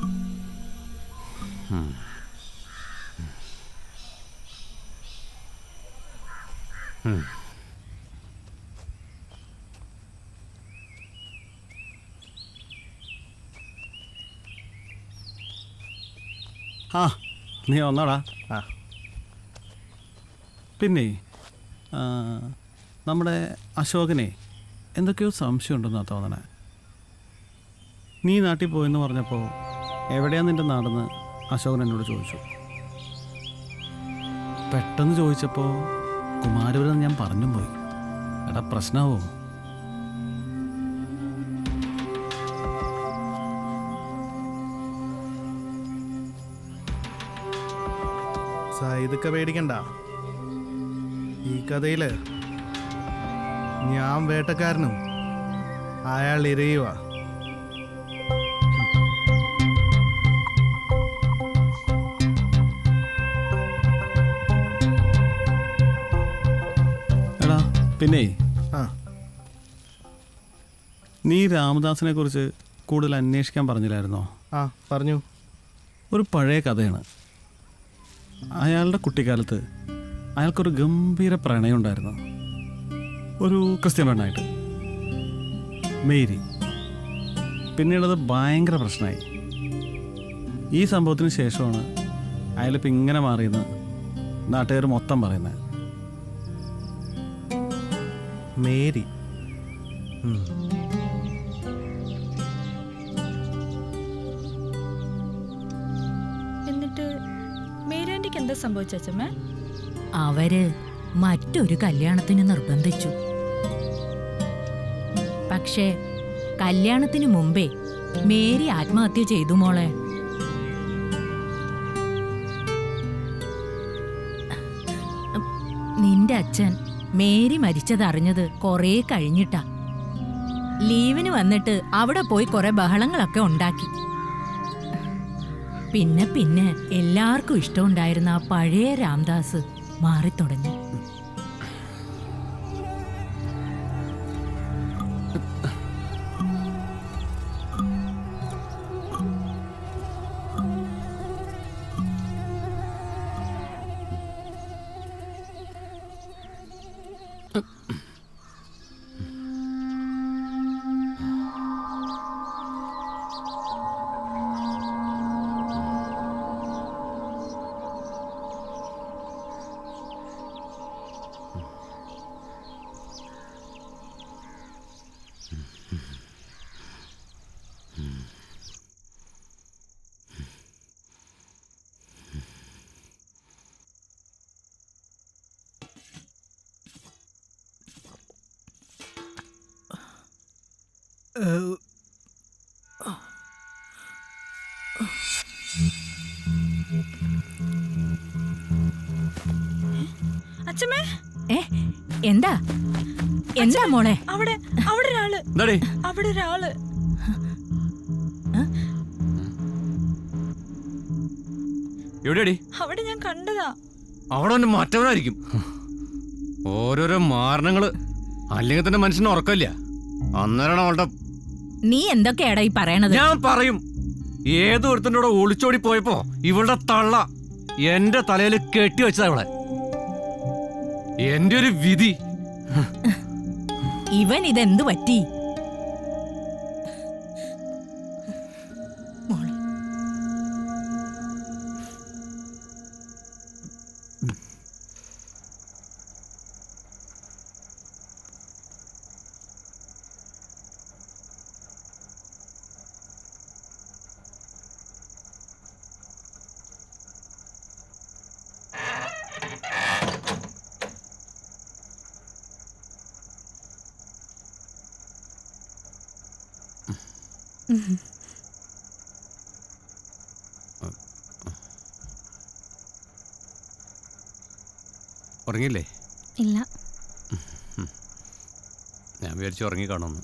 ആ, നീ വന്നാടാ. പിന്നെ നമ്മുടെ അശോകനെ എന്തൊക്കെയോ സംശയമുണ്ടെന്നാണ് തോന്നണേ. നീ നാട്ടിൽ പോയെന്ന് പറഞ്ഞപ്പോൾ എവിടെയാണ് നിൻ്റെ നാടെന്ന് അശോകൻ എന്നോട് ചോദിച്ചു. പെട്ടെന്ന് ചോദിച്ചപ്പോൾ കുമാരപുരം ഞാൻ പറഞ്ഞും പോയി. എടാ, പ്രശ്നമാവോ? ഇതൊക്കെ പേടിക്കണ്ട. ഈ കഥയില് ഞാൻ വേട്ടക്കാരനും അയാൾ ഇരയുവാ. എടാ, പിന്നെ നീ രാമദാസിനെ കുറിച്ച് കൂടുതൽ അന്വേഷിക്കാൻ പറഞ്ഞില്ലായിരുന്നോ? ആ, പറഞ്ഞു. ഒരു പഴയ കഥയാണ്. അയാളുടെ കുട്ടിക്കാലത്ത് അയാൾക്കൊരു ഗംഭീര പ്രണയം ഉണ്ടായിരുന്നു. ഒരു ക്രിസ്ത്യൻ പെണ്ണായിട്ട്, മേരി. പിന്നീടത് ഭയങ്കര പ്രശ്നമായി. ഈ സംഭവത്തിന് ശേഷമാണ് അയാളിപ്പോൾ ഇങ്ങനെ മാറിയെന്ന് നാട്ടുകാർ മൊത്തം പറയുന്നത്. മേരി. എന്നിട്ട് മേരാൻറ്റിക്ക് എന്താ സംഭവിച്ചമ്മേ? അവര് മറ്റൊരു കല്യാണത്തിന് നിർബന്ധിച്ചു. പക്ഷേ കല്യാണത്തിന് മുമ്പേ മേരി ആത്മഹത്യ ചെയ്തു മോളെ. നിന്റെ അച്ഛൻ മേരി മരിച്ചതറിഞ്ഞത് കുറേ കഴിഞ്ഞിട്ടാ. ലീവിന് വന്നിട്ട് അവിടെ പോയി കുറെ ബഹളങ്ങളൊക്കെ ഉണ്ടാക്കി. പിന്നെ പിന്നെ എല്ലാവർക്കും ഇഷ്ടമുണ്ടായിരുന്ന ആ പഴയ രാംദാസ് മാറിത്തുടങ്ങി. അച്ഛമ്മേ, എന്താ എന്താ മോളെ? അവിടെ അവിടെ ഒരാള്, അവിടെ ഒരാള്. എവിടെയാടി? അവിടെ ഞാൻ കണ്ടതാ. അവിടെ ഒന്ന് മാറ്റവനായിരിക്കും. ഓരോരോ മാരണങ്ങള്, അല്ലെങ്കിൽ തന്നെ മനുഷ്യന് ഉറക്കമില്ല. അന്നേരം അവളുടെ. നീ എന്തൊക്കെയാടാ ഈ പറയണത്? ഞാൻ പറയും. ഏതൊരുത്തൻ്റെ കൂടെ ഒളിച്ചോടി പോയപ്പോ ഇവളുടെ തള്ള എന്റെ തലയിൽ കെട്ടിവെച്ചതാ അവളെ. എന്റെ ഒരു വിധി. ഇവൻ ഇതെന്തു പറ്റി? ഉറങ്ങിയില്ലേ? ഇല്ല. ഞാൻ വിചാരിച്ചു ഉറങ്ങി കാണുമെന്ന്.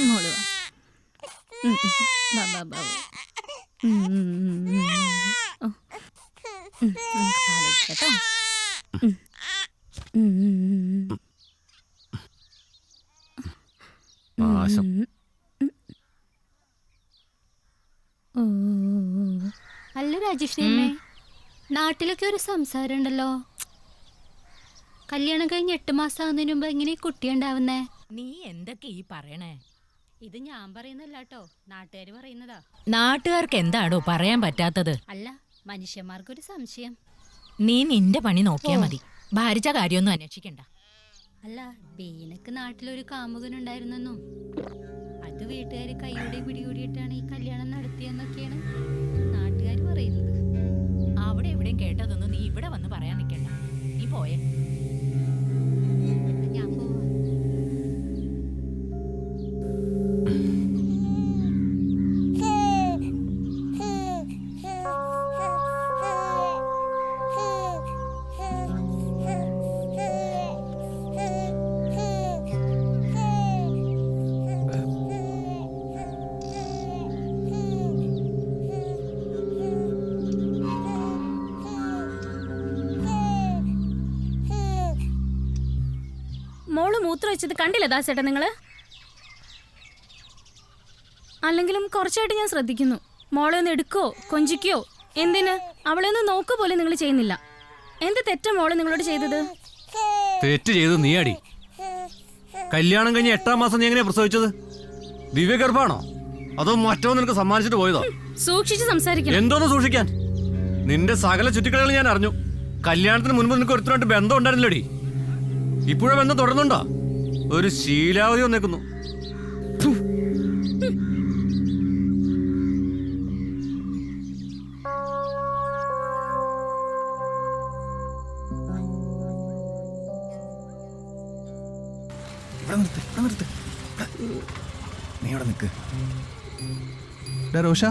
മോള് വാ. ബാ ബാ. നമുക്ക് പാല് കുടിക്കാം കേട്ടോ. നാശം. അല്ല രാജേഷ്ണിയമ്മേ, നാട്ടിലൊക്കെ ഒരു സംസാരം ഉണ്ടല്ലോ, കല്യാണം കഴിഞ്ഞ് 8 മാസം ആവുന്നതിന് മുമ്പ് എങ്ങനെ കുട്ടി ഉണ്ടാവുന്നേ? നീ എന്തൊക്കെ ഈ പറയണേ? ഇത് ഞാൻ പറയുന്നല്ല കേട്ടോ, നാട്ടുകാർ പറയുന്നതാ. നാട്ടുകാർക്ക് എന്താണോ പറയാൻ പറ്റാത്തത്? അല്ല, മനുഷ്യന്മാർക്കൊരു സംശയം. നീ നിന്റെ പണി നോക്കിയാ മതി, ഭാരിച്ച കാര്യമൊന്നും അന്വേഷിക്കണ്ട. അല്ല, ബീനക്ക് നാട്ടിലൊരു കാമുകനുണ്ടായിരുന്നെന്നും അത് വീട്ടുകാർ കൈയോടെ പിടികൂടിയിട്ടാണ് ഈ കല്യാണം നടത്തിയെന്നൊക്കെയാണ് നാട്ടുകാർ പറയുന്നത്. അവിടെ എവിടെയും കേട്ടതൊന്നും നീ ഇവിടെ വന്ന് പറയാൻ നിൽക്കണ്ട. നീ പോയേ. ഞാൻ പോവാ. മോള് മൂത്രം വെച്ചത് കണ്ടില്ല ദാസേട്ടാ നിങ്ങള്? അല്ലെങ്കിലും കുറച്ചായിട്ട് ഞാൻ ശ്രദ്ധിക്കുന്നു. മോളെ ഒന്ന് എടുക്കോ കൊഞ്ചിക്കോ എന്തിന്? അവളെ ഒന്ന് നോക്കു പോലും നിങ്ങൾ ചെയ്യുന്നില്ല. എന്ത് തെറ്റാ മോള് നിങ്ങളോട് ചെയ്തത്? തെറ്റ് ചെയ്ത് നീയാടി. കല്യാണം കഴിഞ്ഞ് 8-ാം മാസം നീ എങ്ങനെയാ പ്രസവിച്ചത്? ദിവ്യഗർഭാണോ അതോ മറ്റോ നിനക്ക് സമ്മാനിച്ചിട്ട് പോയതോ? സൂക്ഷിച്ച് സംസാരിക്കണം. എന്തോന്ന് സൂക്ഷിക്കാൻ? നിന്റെ സകല ചുറ്റിക്കളികൾ ഞാൻ അറിഞ്ഞു. കല്യാണത്തിന് മുൻപ് നിനക്ക് ഒരുത്തരായിട്ട് ബന്ധം ഉണ്ടായിരുന്നില്ലടി. ഇപ്പോഴും ബന്ധം തുടർന്നുണ്ടോ? ഒരു ശീലാവധി വന്നേക്കുന്നു. നീ ഇവിടെ നിൽക്ക്. റോഷ,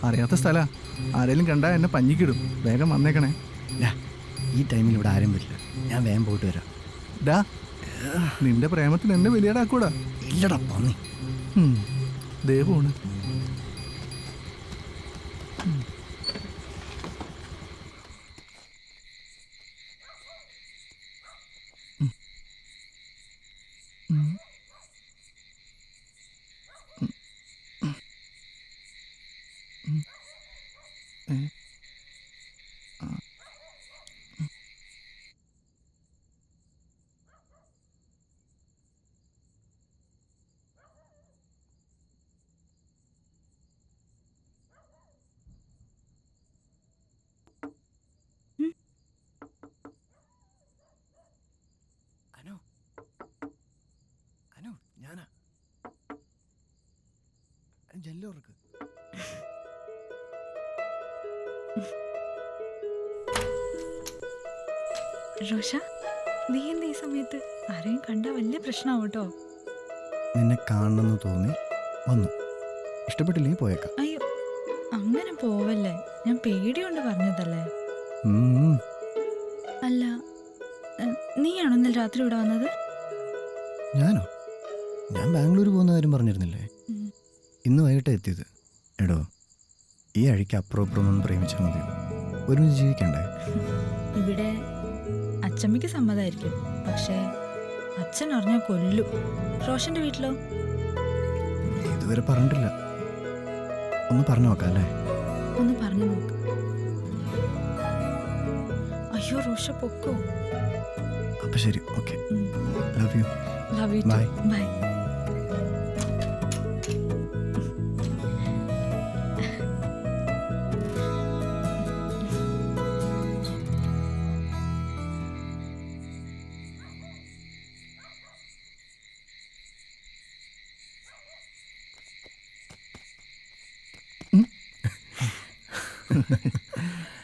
അറിയാത്ത സ്ഥലാ, ആരെങ്കിലും കണ്ടാ എന്നെ പഞ്ഞിക്കിടും. വേഗം വന്നേക്കണേ. ഈ ടൈമിൽ ഇവിടെ ആരും വരില്ല, ഞാൻ വേഗം പോയിട്ട് വരാം. ഡാ, നിന്റെ പ്രേമത്തിൽ എന്നെ വലിയടാക്കൂടാ. ഇല്ലടാ പന്നി. ദേവമാണ്. ഞാനാ ജെല്ലോർക്ക്. റോഷ, നീ എന്താ ഈ സമയത്ത്? ആരെയും കണ്ടാ വലിയ പ്രശ്നമാവും കേട്ടോ. നിന്നെ കാണണമെന്ന് തോന്നി വന്നു. ഇഷ്ടപ്പെട്ടില്ലെങ്കിൽ പോയേക്കാം. അയ്യോ, അങ്ങനെ പോവല്ലേ, ഞാൻ പേടിയോണ്ട് പറഞ്ഞതല്ലേ. അല്ല, നീയാണോ ഇന്നലെ രാത്രി ഇവിടെ വന്നത്? ഞാനോ? ഞാൻ ബാംഗ്ലൂർ പോകുന്ന കാര്യം പറഞ്ഞിരുന്നില്ലേ? ഇന്ന് വൈകിട്ട് എത്തിയത്. എടോ, ഈ അഴിക്ക് അപ്പുറം ഒന്നും പ്രേമിച്ചാൽ മതിയോ? ഒരുമിച്ച് ജീവിക്കണ്ടേ? ഇവിടെ അച്ചമ്മയ്ക്ക് സമ്മതമായിരിക്കും, പക്ഷേ അച്ഛൻ അറിഞ്ഞാൽ കൊല്ലും. റോഷന്റെ വീട്ടിലോ? ഇതുവരെ പറഞ്ഞിട്ടില്ല. ഒന്ന് പറഞ്ഞു നോക്കാം അല്ലേ? ഒന്ന് പറഞ്ഞു നോക്ക്. അയ്യോ റോഷ, പൊക്കോ. അപ്പൊ ശരി, okay. Love you. Love you. Bye. Bye.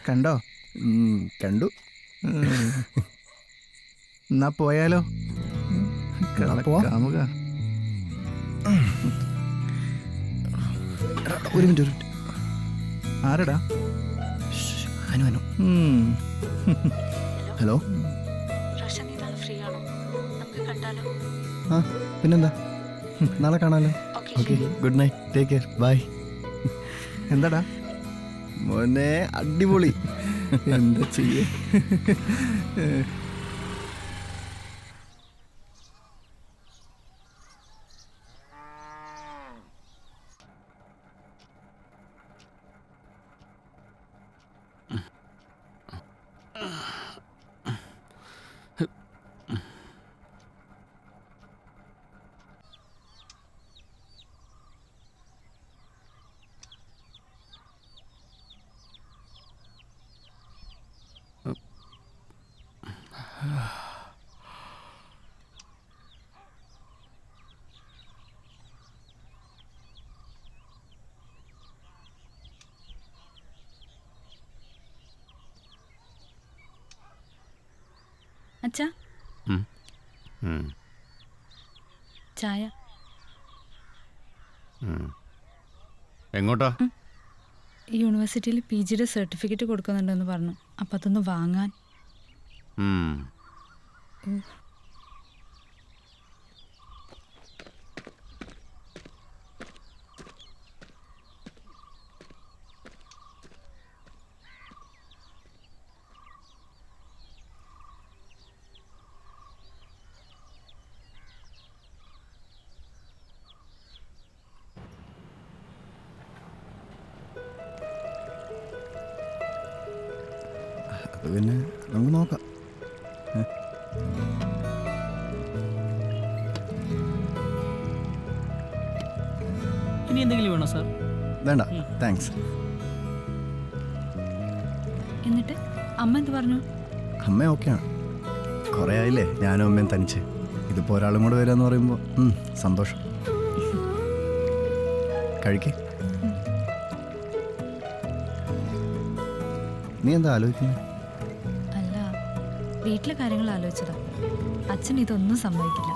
കണ്ടോ? കണ്ടു. എന്നാ പോയാലോ? കാമുക. ഒരു മിനിറ്റ്. ആരടാ? അനു അനു. ഹലോ. റോഷ, നീ നാളെ ഫ്രീ ആണോ? നമുക്ക് കണ്ടാലോ? ആ, പിന്നെന്താ, നാളെ കാണാലോ. Okay, good night, take care, bye. എന്താടാ മോനെ, അടിപൊളി. എന്താ ചെയ്യേ? അച്ഛാ ചായ. എങ്ങോട്ടാ? യൂണിവേഴ്സിറ്റിയിൽ PGയുടെ സർട്ടിഫിക്കറ്റ് കൊടുക്കുന്നുണ്ടെന്ന് പറഞ്ഞു. അപ്പം അതൊന്ന് വാങ്ങാൻ. അത് പിന്നെ നമുക്ക് നോക്കാം. ഇനി എന്തെങ്കിലും വേണോ സാർ? വേണ്ട, താങ്ക്സ്. എന്നിട്ട് അമ്മ എന്ത് പറഞ്ഞു? അമ്മ ഓക്കെയാണ്. കുറേ ആയില്ലേ ഞാനും അമ്മയും തനിച്ച്. ഇതിപ്പോൾ ഒരാളും കൂടെ വരാന്ന് പറയുമ്പോൾ സന്തോഷം. കഴിക്കേ. നീ എന്താ ആലോചിക്കുന്നത്? അല്ല, വീട്ടിലെ കാര്യങ്ങൾ ആലോചിച്ചതാ. അച്ഛൻ ഇതൊന്നും സമ്മതിക്കില്ല.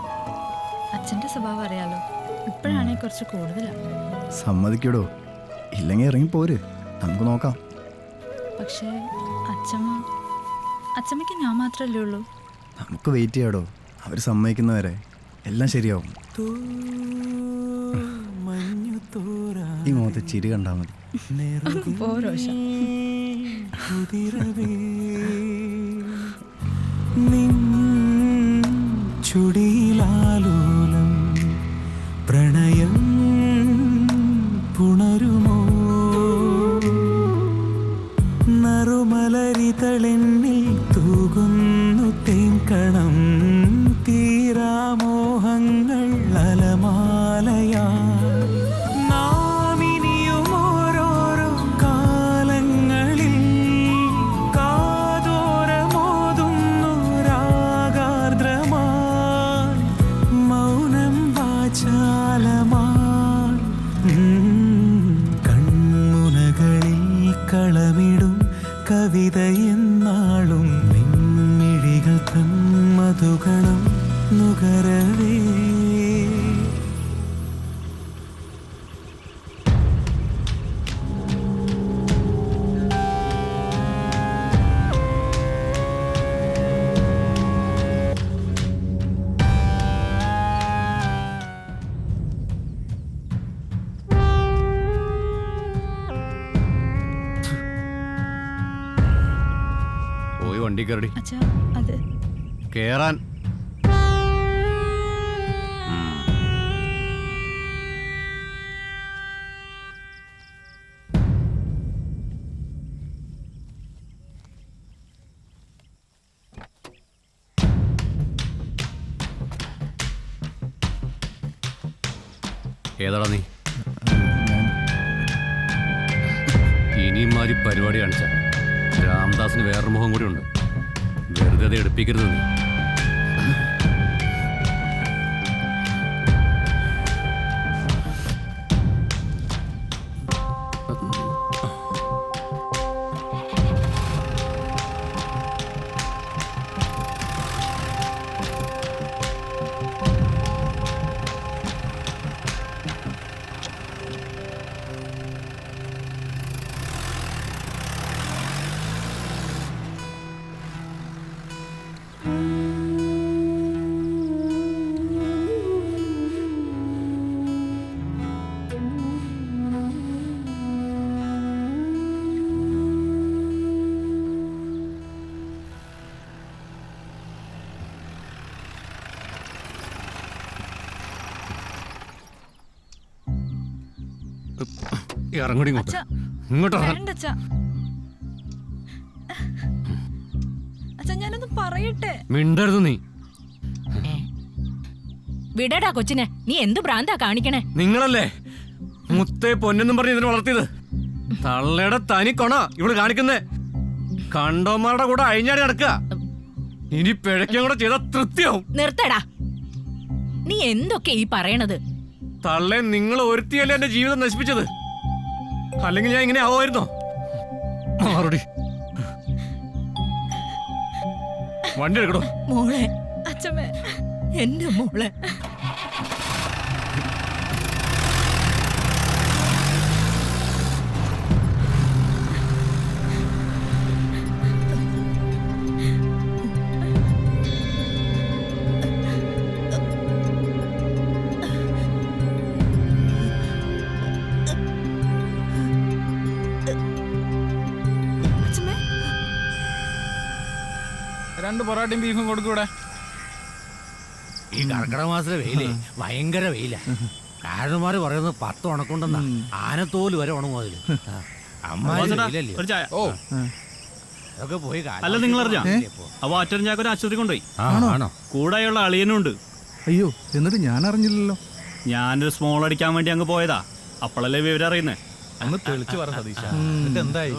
അച്ഛൻ്റെ സ്വഭാവം അറിയാലോ, ഇപ്പോഴാണെങ്കിൽ കുറച്ച് കൂടുതലാണ്. സമ്മതിക്കടോ, ഇല്ലെങ്കിൽ ഇറങ്ങി പോര്, നമുക്ക് നോക്കാം. പക്ഷേ അച്ഛമ്മയ്ക്ക് ഞാൻ മാത്രമല്ലേ ഉള്ളൂ. നമുക്ക് വെയിറ്റ് ചെയ്യാടോ, അവർ സമ്മതിക്കുന്നവരെ എല്ലാം ശരിയാവും. ഈ മുഖത്ത് ചിരി കണ്ടാൽ മതി. ചുടിയിലാലോലം പ്രണയം പുണരുമോ നറുമലരിതളെന്നിൽ തൂകുന്നു തേൻകണം തീരാമോഹങ്ങൾ അലമാലയാ കളമിടും കവിതയെന്നാളും നിൻമിഴികൾ തൻ മധുഗണം നുകരവേ. വണ്ടി കയറി അത് കേറാൻ. ഏതാടാ നീ? ഇനിയും മാതിരി പരിപാടി കാണിച്ച രാംദാസിന് വേറൊരു മുഖം കൂടി ഉണ്ട്. വെറുതെ അത് എടുപ്പിക്കരുത് നീ. ഇറങ്ങടി ഇങ്ങോട്ട്. ഞാനൊന്ന് പറയട്ടെ. മിണ്ടരുത് നീ. വിടടാ കൊച്ചിനെ, നീ എന്ത് ഭ്രാന്താ കാണിക്കണേ? നിങ്ങളല്ലേ മുത്തേ പൊന്നെന്നും പറഞ്ഞ് ഇതിനെ വളർത്തിയത്? തള്ളയുടെ തനി കൊണ ഇവിടെ കാണിക്കുന്നേ. കണ്ടോമാരുടെ കൂടെ അഴിഞ്ഞാടി നടക്കുക. ഇനി പിഴയ്ക്കും കൂടെ ചെയ്ത തൃപ്തിയാവും. നിർത്തടാ, നീ എന്തൊക്കെ ഈ പറയണത്? തള്ളേ, നിങ്ങൾ ഒരുത്തിയല്ലേ എന്റെ ജീവിതം നശിപ്പിച്ചത്. അല്ലെങ്കിൽ ഞാൻ ഇങ്ങനെ ആവുമായിരുന്നോ? മാറുടി. വണ്ടി എടുക്കണോ? മോളെ, അച്ഛമ്മേ, എന്റെ മോളെ. അച്ഛമ്മേ, 2 പൊറോട്ടയും ബീഫും കൊടുക്കൂടെ? ഈ കർക്കിടക മാസത്തിലെ വെയിലേ ഭയങ്കര വെയില. കാരണന്മാര് പറയുന്നത് 10 ഉണക്കുണ്ടെന്നാ. ആനത്തോല് വരെ ഉണങ്ങും അതില്. ഒരു ചായ. അതൊക്കെ പോയി അല്ല, നിങ്ങൾ അറിഞ്ഞ അപ്പൊ അച്ഛൻ ചാക്കൊരു ആശുപത്രി കൊണ്ടുപോയി. ആണോ? കൂടെയുള്ള അളിയനുണ്ട്. അയ്യോ, എന്നിട്ട് ഞാൻ അറിഞ്ഞില്ലല്ലോ. ഞാനൊരു സ്മോൾ അടിക്കാൻ വേണ്ടി അങ്ങ് പോയതാ. അപ്പോഴല്ലേ വിവരം അറിയുന്നേ. അങ്ങ് തെളിച്ചു പറ സതീശ, എന്നിട്ട് എന്തായി?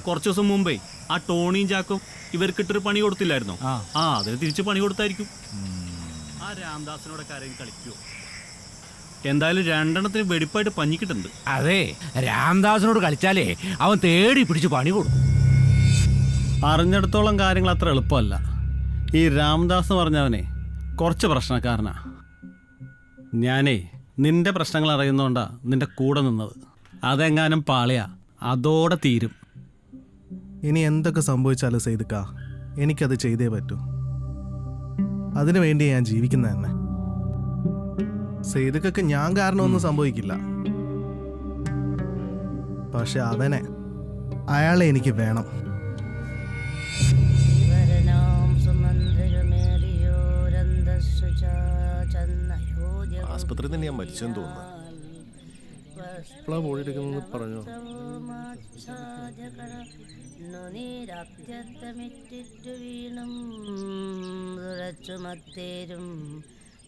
കുറച്ചു ദിവസം മുമ്പേ ആ ടോണിയും ചാക്കും ഇവർക്കിട്ടൊരു പണി കൊടുത്തില്ലായിരുന്നോ? അതിന് തിരിച്ച് പണി കൊടുത്തായിരിക്കും. ആ രാംദാസിനോടൊക്കെ ആരെയും കളിക്കുവോ? എന്തായാലും 2 വെടിപ്പായിട്ട് പഞ്ഞിക്കിട്ടുണ്ട്. അതെ, രാംദാസിനോട് കളിച്ചാലേ അവൻ തേടി പിടിച്ച് പണി കൊടുക്കും. അറിഞ്ഞിടത്തോളം കാര്യങ്ങൾ അത്ര എളുപ്പമല്ല. ഈ രാംദാസ് എന്ന് പറഞ്ഞവനെ കുറച്ച് പ്രശ്നക്കാരനാ. ഞാനേ നിന്റെ പ്രശ്നങ്ങൾ അറിയുന്നോണ്ടാ നിന്റെ കൂടെ നിന്നത്. അതെങ്ങാനും പാളിയാ അതോടെ തീരും. ഇനി എന്തൊക്കെ സംഭവിച്ചാലും സെയ്തുക്ക, എനിക്കത് ചെയ്തേ പറ്റൂ. അതിനു വേണ്ടി ഞാൻ ജീവിക്കുന്ന തന്നെ. സെയ്തുക്കൊക്കെ ഞാൻ കാരണമൊന്നും സംഭവിക്കില്ല. പക്ഷെ അയാളെ എനിക്ക് വേണം. ആസ്പത്രിയിൽ നിന്ന് ഞാൻ മരിച്ചെന്ന് തോന്നുന്നു. പറഞ്ഞോ?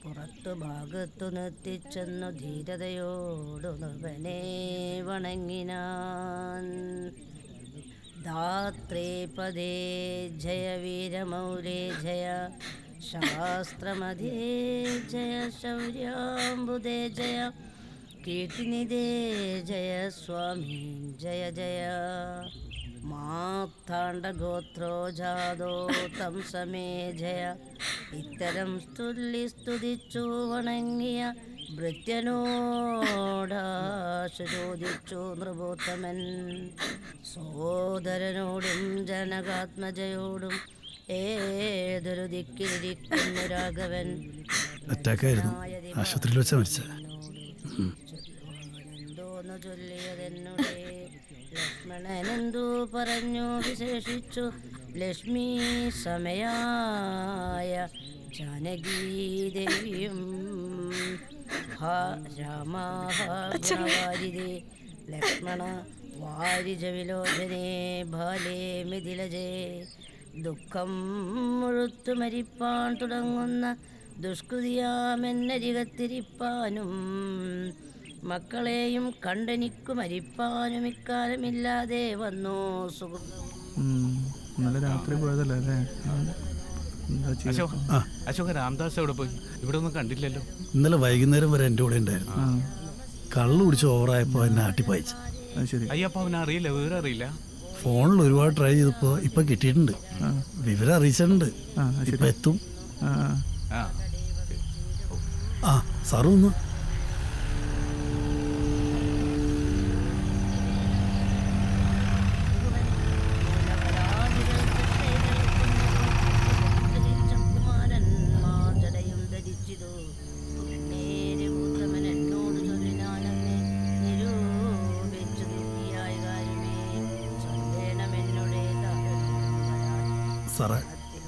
പുറത്തു ഭാഗത്തു നിർത്തിച്ചെന്നു ധീരതയോടു നിർവനെ വണങ്ങിനാൻ. ധാത്രേ പദേ ജയ വീരമൗരേ ജയ, ശാസ്ത്രമധേ ജയ ശൗര്യാംബുദേ ജയ, കീർത്തിനിധേ ജയ സ്വാമി ജയ ജയ. മാർത്താണ്ഡഗോത്രോ ജാതോ തം സമേ ജയ, ഇത്തരം സ്തുതിച്ചു വണങ്ങിയ ഭൃത്യനോടാശു ചോദിച്ചു നൃപോത്തമൻ. സോദരനോടും ജനകാത്മജയോടും ഏതൊരു ദിക്കിലിരിക്കുന്നു രാഘവൻ. അറ്റാക്കായിരുന്നു, ആശുപത്രിയിൽ വെച്ചാ മരിച്ചത്. എന്തോന്നു ചൊല്ലിയതെന്നുടേ ലക്ഷ്മണനെന്തു പറഞ്ഞു വിശേഷിച്ചു. ലക്ഷ്മി സമയായ ജാനകീദേവിയും രാമാരിതേ ലക്ഷ്മണ വാരിജ വിലോചനേ ബാലേ മിഥിലജേ. ദുഃഖം മുഴുത്തു മരിപ്പാൻ തുടങ്ങുന്ന ദുഷ്കൃതിയാമെന്നരികത്തിരിപ്പാനും മക്കളെയും കണ്ടെനിക്കു മരിപ്പാനും ഇക്കാലമില്ലാതെ വന്നു സുഹൃത്തും. ഇന്നലെ രാത്രി പോയതല്ലേ അല്ലേ? അശോക, രാംദാസ് എവിടെ പോയി? ഇവിടെ ഒന്നും കണ്ടില്ലല്ലോ. ഇന്നലെ വൈകുന്നേരം വരെ എൻ്റെ കൂടെ ഉണ്ടായിരുന്നു. കള്ളു കുടിച്ച് ഓവറായപ്പോൾ എന്നെ ആട്ടിപ്പായിച്ചു. അയ്യപ്പ അവനെ അറിയില്ല, വിവരം അറിയില്ല. ഫോണിൽ ഒരുപാട് ട്രൈ ചെയ്തപ്പോൾ ഇപ്പം കിട്ടിയിട്ടുണ്ട്, വിവരം അറിയിച്ചിട്ടുണ്ട്. ഇപ്പം എത്തും. ആ സാറ് ഒന്ന്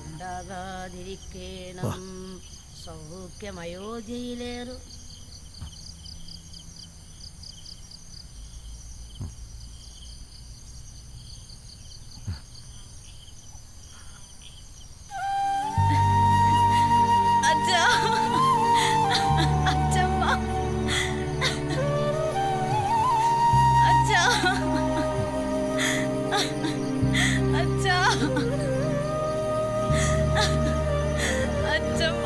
ഉണ്ടാകാതിരിക്കേണം സൗഖ്യമയോധ്യയിലേറും. അച്ഛമ്മ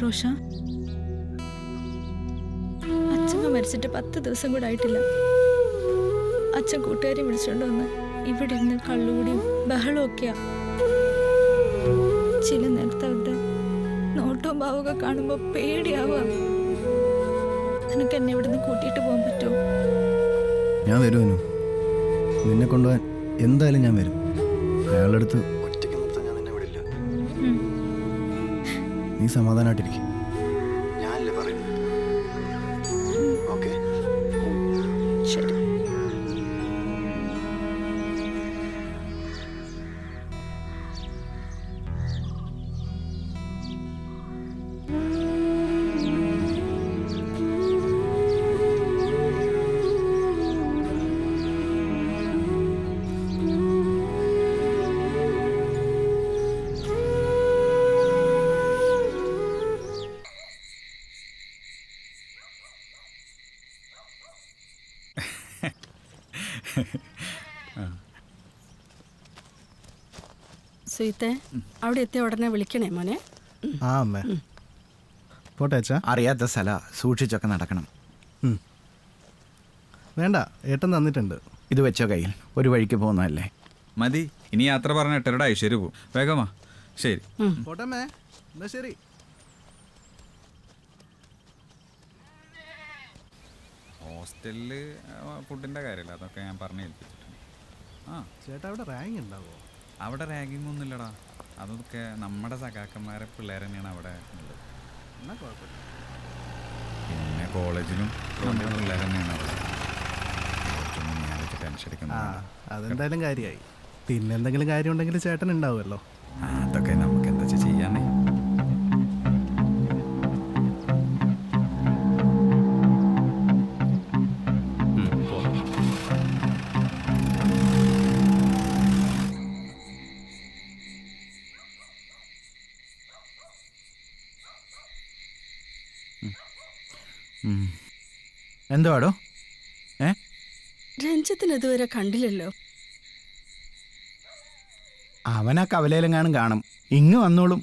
റോഷ, അച്ഛമ്മ മരിച്ചിട്ട് 10 ദിവസം കൂടെ ആയിട്ടില്ല. അച്ഛൻ കൂട്ടുകാരെ വിളിച്ചോണ്ട് വന്ന് ഇവിടെ ഇരുന്ന് കള്ളുകൂടിയും ബഹളവും ഒക്കെയാ. ചില നേരത്തെ അവരുടെ നോട്ടവും ഭാവമൊക്കെ കാണുമ്പോ പേടിയാവുക. നിനക്ക് എന്നെ ഇവിടുന്ന് കൂട്ടിയിട്ട് പോകാൻ പറ്റുമോ? ഞാൻ വരുമോ? നിന്നെ കൊണ്ടുപോകാൻ എന്തായാലും ഞാൻ വരും. അയാളുടെ അടുത്ത് ഒറ്റയ്ക്ക് നിർത്താൻ ഞാൻ നിന്നെ വിടില്ല. നീ സമാധാനമായിട്ടിരിക്കും. ഞാനല്ലേ പറയുന്നത്. ഓക്കെ, ശരി. സുയിത്തെ, അവിടെ എത്തിയ ഉടനെ വിളിക്കണേ മോനെ. ആ അമ്മേ. പോട്ടെ അച്ഛാ. അറിയാത്ത സ്ഥല സൂക്ഷിച്ചൊക്കെ നടക്കണം. വേണ്ട, ഏട്ടൻ തന്നിട്ടുണ്ട്. ഇത് വെച്ചോ കയ്യിൽ, ഒരു വഴിക്ക് പോകുന്നതല്ലേ. മതി, ഇനി യാത്ര പറഞ്ഞ 8:30 ഐശ്വര്യ പോവും. വേഗമാ. ശരി. പോട്ടെ അമ്മേ, എന്നാ ശരി. ഹോസ്റ്റലില് ഫുഡിന്റെ കാര്യമില്ല, അതൊക്കെ ഞാൻ പറഞ്ഞു ഏൽപ്പിച്ചിട്ടുണ്ട്. ആ ചേട്ടാ, അവിടെ റാങ്ക് ഉണ്ടാവോ? അവിടെ റാങ്കിങ് ഒന്നും ഇല്ലടാ. അതൊക്കെ നമ്മുടെ സഖാക്കന്മാരെ പിള്ളേർ തന്നെയാണ് അവിടെ ഉള്ളത്. എന്നാ കുഴപ്പമില്ല. പിന്നെ കോളേജിലും നമ്മുടെ പിള്ളേർ തന്നെയാണ് അവിടെ. ടെൻഷൻ അടിക്കുന്നു. അതെന്തായാലും കാര്യമായി. പിന്നെ എന്തെങ്കിലും കാര്യം ഉണ്ടെങ്കിൽ ചേട്ടൻ ഉണ്ടാവുമല്ലോ. അതൊക്കെ നമുക്ക് എന്താ ചെയ്യാന്നേ. എന്തുവാടോ? രഞ്ജിത്തിന് ഇതുവരെ കണ്ടില്ലല്ലോ. അവനാ കവലയിലെങ്ങാനും കാണും, ഇങ്ങ് വന്നോളും.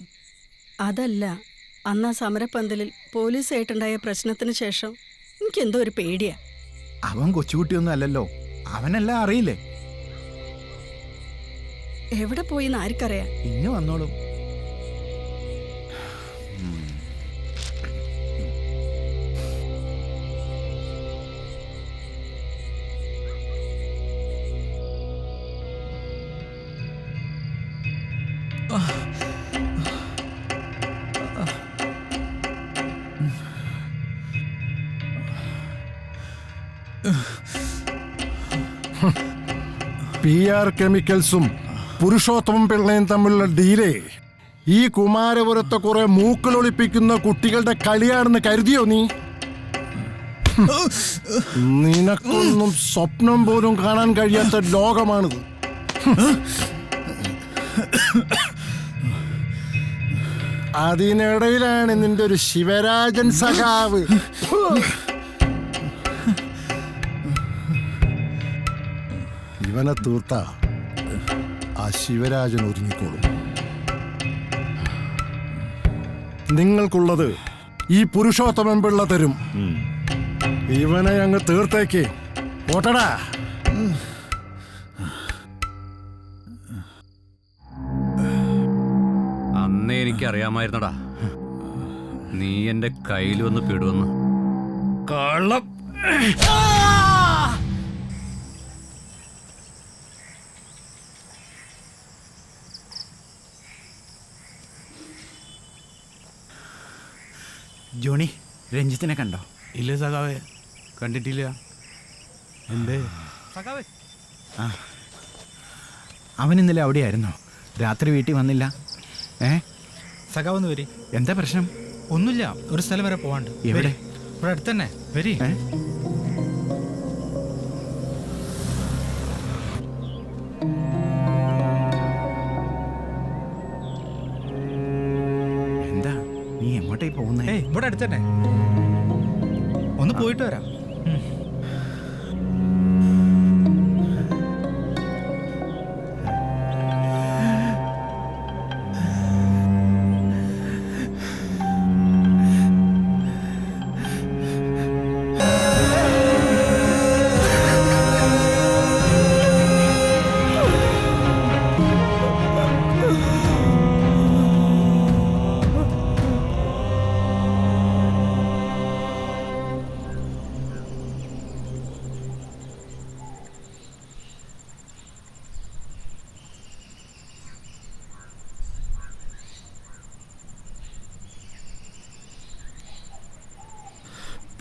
അതല്ല, അന്ന് ആ സമരപ്പന്തലിൽ പോലീസായിട്ടുണ്ടായ പ്രശ്നത്തിന് ശേഷം എനിക്കെന്തോ ഒരു പേടിയാ. അവൻ കൊച്ചുകുട്ടിയൊന്നും അല്ലല്ലോ, അവനെല്ലാം അറിയില്ലേ. എവിടെ പോയിന്ന് ആർക്കറിയാം. ഇങ്ങ് വന്നോളും. PR കെമിക്കൽസും പുരുഷോത്തമൻ പിള്ളയും തമ്മിലുള്ള ഡീലേ ഈ കുമാരപുരത്തെ കുറെ മൂക്കളൊളിപ്പിക്കുന്ന കുട്ടികളുടെ കളിയാണെന്ന് കരുതിയോ നീ? നിനക്കൊന്നും സ്വപ്നം പോലും കാണാൻ കഴിയാത്ത ലോകമാണിത്. അതിനിടയിലാണ് നിന്റെ ഒരു ശിവരാജൻ സഖാവ്. ഇവനെ തീർത്ത ആ ശിവരാജൻ ഒരുങ്ങിക്കോളും. നിങ്ങൾക്കുള്ളത് ഈ പുരുഷോത്തമൻ പിള്ള തരും. ഇവനെ അങ്ങ് തീർത്തേക്ക്. ഓട്ടടാ. അന്നേ എനിക്കറിയാമായിരുന്നടാ നീ എന്റെ കയ്യിൽ വന്ന് പെടുവന്ന്. കള്ളം. ജോണി, രഞ്ജിത്തിനെ കണ്ടോ? ഇല്ല സഖാവേ, കണ്ടിട്ടില്ല. എന്തേ സഖാവേ? ആ, അവൻ ഇന്നലെ അവിടെയായിരുന്നോ? രാത്രി വീട്ടിൽ വന്നില്ല. സഖാവെന്ന് വരി. എന്താ പ്രശ്നം? ഒന്നുമില്ല, ഒരു സ്ഥലം വരെ പോവാണ്ട്. എവിടെ? ഇവിടെ അടുത്ത് തന്നെ. വരി. എന്താ നീ എങ്ങോട്ടേ പോകുന്നേ? ഇവിടെ അടുത്ത് തന്നെ, ഒന്ന് പോയിട്ട് വരാം.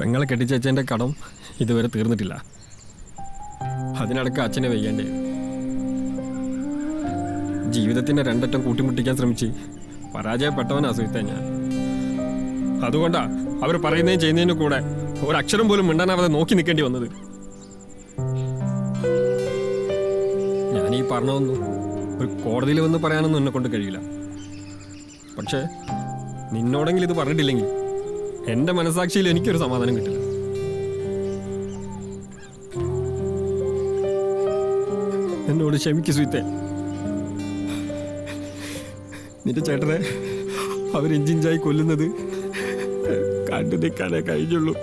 പെങ്ങളെ കെട്ടിച്ചേച്ചതിൻ്റെ കടം ഇതുവരെ തീർന്നിട്ടില്ല. അതിനടക്ക് അച്ഛനെ വയ്യണ്ടേ. ജീവിതത്തിൻ്റെ രണ്ടറ്റം കൂട്ടിമുട്ടിക്കാൻ ശ്രമിച്ച് പരാജയപ്പെട്ടവനാ സുഹൃത്തെ ഞാൻ. അതുകൊണ്ടാ അവർ പറയുന്നതും ചെയ്യുന്നതിനും കൂടെ ഒരക്ഷരം പോലും മിണ്ടാനാവാതെ നോക്കി നിൽക്കേണ്ടി വന്നത്. ഞാനീ പറഞ്ഞതൊന്നും ഒരു കോടതിയിൽ വന്ന് പറയാനൊന്നും എന്നെ കൊണ്ട് കഴിയില്ല. പക്ഷേ നിന്നോടെങ്കിലും ഇത് പറഞ്ഞിട്ടില്ലെങ്കിൽ എൻ്റെ മനസാക്ഷിയിൽ എനിക്കൊരു സമാധാനം കിട്ടില്ല. എന്നോട് ക്ഷമിക്കു സുഹൃത്തെ. നിന്റെ ചേട്ടനെ അവരിഞ്ചിഞ്ചായി കൊല്ലുന്നത് കണ്ടു നിൽക്കാനേ കഴിഞ്ഞുള്ളൂ.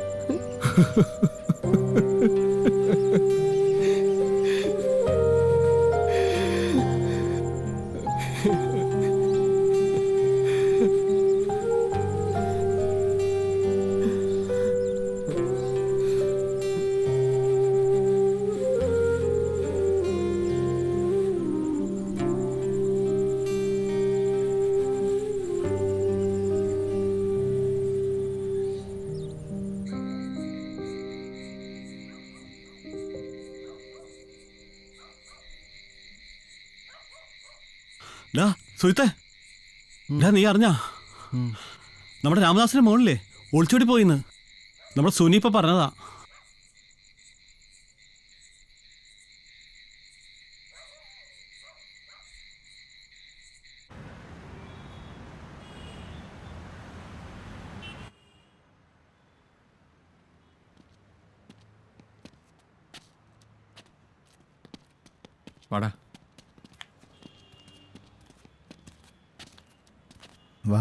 സുഹൃത്തെ, നീ അറിഞ്ഞാ നമ്മുടെ രാമദാസിന്റെ മോളില്ലേ ഒളിച്ചോടി പോയിന്ന് നമ്മുടെ സുനി ഇപ്പൊ പറഞ്ഞതാ. വാടാ വാ.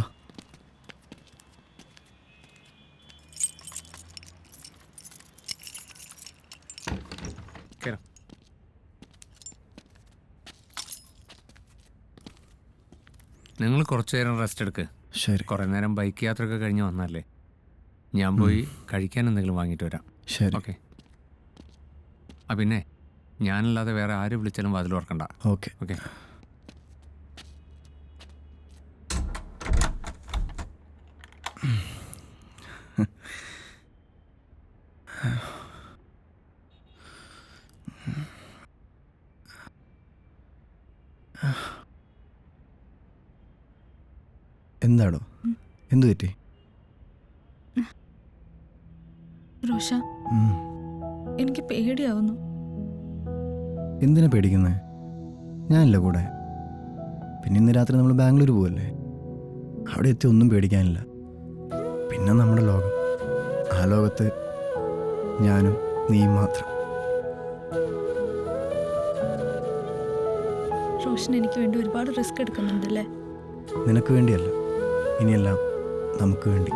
നിങ്ങൾ കുറച്ചു നേരം റെസ്റ്റ് എടുക്ക്. ശരി. കുറേ നേരം ബൈക്ക് യാത്രയൊക്കെ കഴിഞ്ഞ് വന്നല്ലേ. ഞാൻ പോയി കഴിക്കാൻ എന്തെങ്കിലും വാങ്ങിയിട്ട് വരാം. ശരി. ഓക്കെ. പിന്നെ ഞാനല്ലാതെ വേറെ ആര് വിളിച്ചാലും വാതിൽ ഓർക്കണ്ട. ഓക്കെ. ഓക്കെ. എന്താടോ, എന്തു പറ്റി? റോഷ, എനിക്ക് പേടിയാവുന്നു. എന്തിനാ പേടിക്കുന്നേ? ഞാനില്ല കൂടെ. പിന്നെ ഇന്ന് രാത്രി നമ്മൾ ബാംഗ്ലൂർ പോവല്ലേ. അവിടെ എത്തി ഒന്നും പേടിക്കാനില്ല. പിന്നെ നമ്മുടെ ലോകം, ആ ലോകത്ത് ഞാനും നീയും മാത്രം. റോഷൻ എനിക്ക് വേണ്ടി ഒരുപാട് റിസ്ക് എടുക്കുന്നുണ്ടല്ലേ? നിനക്ക് വേണ്ടിയല്ല, ഇനിയെല്ലാം നമുക്ക് വേണ്ടി.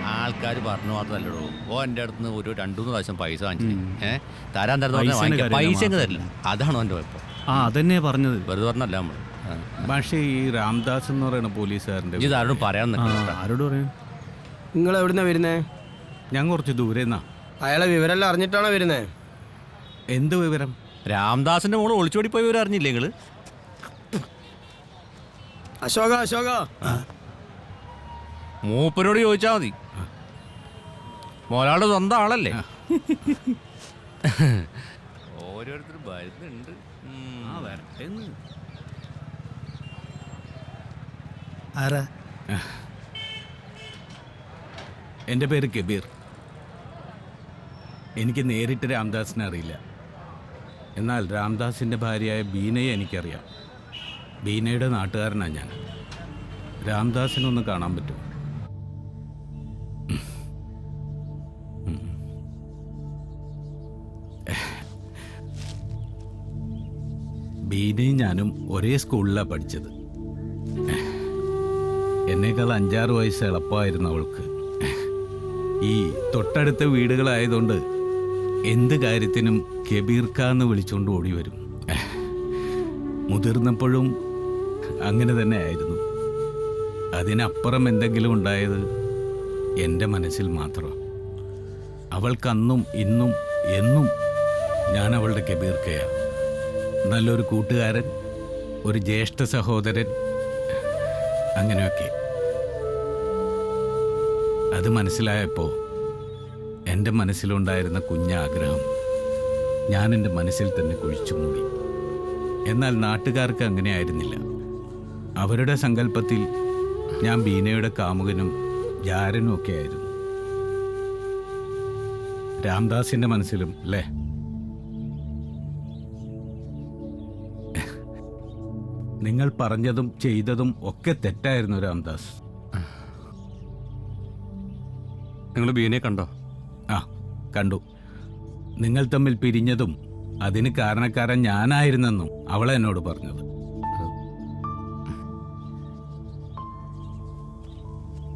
ആൾക്കാർ പറഞ്ഞു മാത്രമല്ലടോ. എൻ്റെ അടുത്ത് നിന്ന് ഒരു 2-3 പ്രാവശ്യം പൈസ വാങ്ങിച്ചു. തരാൻ തരുന്ന പൈസ തരില്ല. അതാണോ എൻ്റെ കുഴപ്പം? അതന്നെ പറഞ്ഞത്. വെറുതെ പറഞ്ഞല്ല നമ്മൾ. പക്ഷേ ഈ രാംദാസ് എന്ന് പറയുന്ന പോലീസുകാരൻ്റെ ഇത് ആരോടും പറയാൻ ആരോട് പറയും? നിങ്ങൾ എവിടുന്നാ വരുന്നേ? ഞാൻ കുറച്ച് ദൂരെന്നാ. അയാളെ വിവരമെല്ലാം അറിഞ്ഞിട്ടാണോ വരുന്നേ? എന്ത് വിവരം? രാംദാസിന്റെ മോള് ഒളിച്ചോടി പോയി വിവരം അറിഞ്ഞില്ലേ നിങ്ങള്? അശോക മൂപ്പരോട് ചോദിച്ചാ മതി. മോലാളുടെ സ്വന്തം ആളല്ലേ. ഓരോരുത്തരും വരുന്നുണ്ട്. ആരാ? എൻ്റെ പേര് കബീർ. എനിക്ക് നേരിട്ട് രാംദാസിനെ അറിയില്ല. എന്നാൽ രാംദാസിൻ്റെ ഭാര്യയായ ബീനയെ എനിക്കറിയാം. ബീനയുടെ നാട്ടുകാരനാണ് ഞാൻ. രാംദാസിനൊന്ന് കാണാൻ പറ്റുമോ? ബീനയും ഞാനും ഒരേ സ്കൂളിലാണ് പഠിച്ചത്. എന്നേക്കാൾ 5-6 വയസ്സ് എളുപ്പമായിരുന്നു അവൾക്ക്. ഈ തൊട്ടടുത്ത വീടുകളായതുകൊണ്ട് എന്ത് കാര്യത്തിനും കബീർക്കാന്ന് വിളിച്ചുകൊണ്ട് ഓടി വരും. മുതിർന്നപ്പോഴും അങ്ങനെ തന്നെ ആയിരുന്നു. അതിനപ്പുറം എന്തെങ്കിലും ഉണ്ടായത് എൻ്റെ മനസ്സിൽ മാത്രം. അവൾക്കന്നും ഇന്നും എന്നും ഞാൻ അവളുടെ കബീർക്കയാണ്. നല്ലൊരു കൂട്ടുകാരൻ, ഒരു ജ്യേഷ്ഠ സഹോദരൻ, അങ്ങനെയൊക്കെ. അത് മനസ്സിലായപ്പോൾ എൻ്റെ മനസ്സിലുണ്ടായിരുന്ന കുഞ്ഞാഗ്രഹം ഞാൻ എൻ്റെ മനസ്സിൽ തന്നെ കുഴിച്ചു മൂടി. എന്നാൽ നാട്ടുകാർക്ക് അങ്ങനെ ആയിരുന്നില്ല. അവരുടെ സങ്കല്പത്തിൽ ഞാൻ ബീനയുടെ കാമുകനും ജാരനും ഒക്കെ ആയിരുന്നു. രാംദാസിൻ്റെ മനസ്സിലും അല്ലേ? നിങ്ങൾ പറഞ്ഞതും ചെയ്തതും ഒക്കെ തെറ്റായിരുന്നു രാംദാസ്. നിങ്ങൾ ബീനെ കണ്ടോ? ആ, കണ്ടു. നിങ്ങൾ തമ്മിൽ പിരിഞ്ഞതും അതിന് കാരണക്കാരൻ ഞാനായിരുന്നെന്നും അവളെ എന്നോട് പറഞ്ഞത്.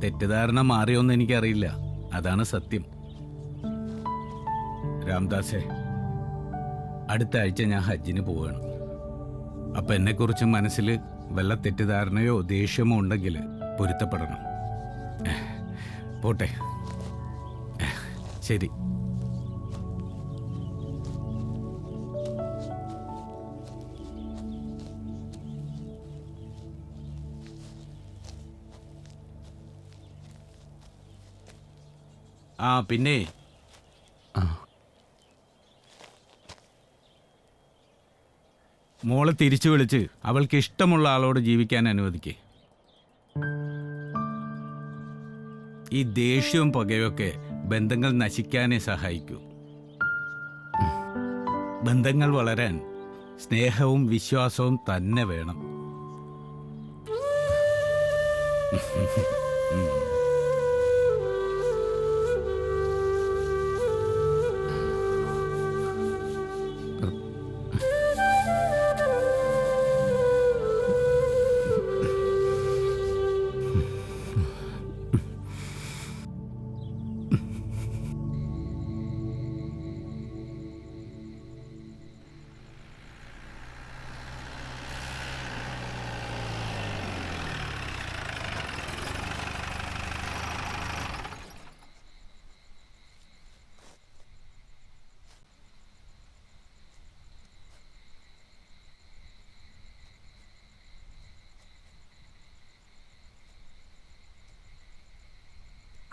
തെറ്റിദ്ധാരണ മാറിയോന്ന് എനിക്കറിയില്ല, അതാണ് സത്യം. രാംദാസേ, അടുത്ത ആഴ്ച ഞാൻ ഹജ്ജിന് പോവുകയാണ്. അപ്പം എന്നെക്കുറിച്ച് മനസ്സിൽ വല്ല തെറ്റിദ്ധാരണയോ ദേഷ്യമോ ഉണ്ടെങ്കിൽ പൊരുത്തപ്പെടണം. പോട്ടെ, ശരി. ആ പിന്നെ മോളെ തിരിച്ചു വിളിച്ച് അവൾക്ക് ഇഷ്ടമുള്ള ആളോട് ജീവിക്കാൻ അനുവദിക്കേ. ഈ ദേഷ്യവും പകയൊക്കെ ബന്ധങ്ങൾ നശിക്കാനേ സഹായിക്കൂ. ബന്ധങ്ങൾ വളരാൻ സ്നേഹവും വിശ്വാസവും തന്നെ വേണം.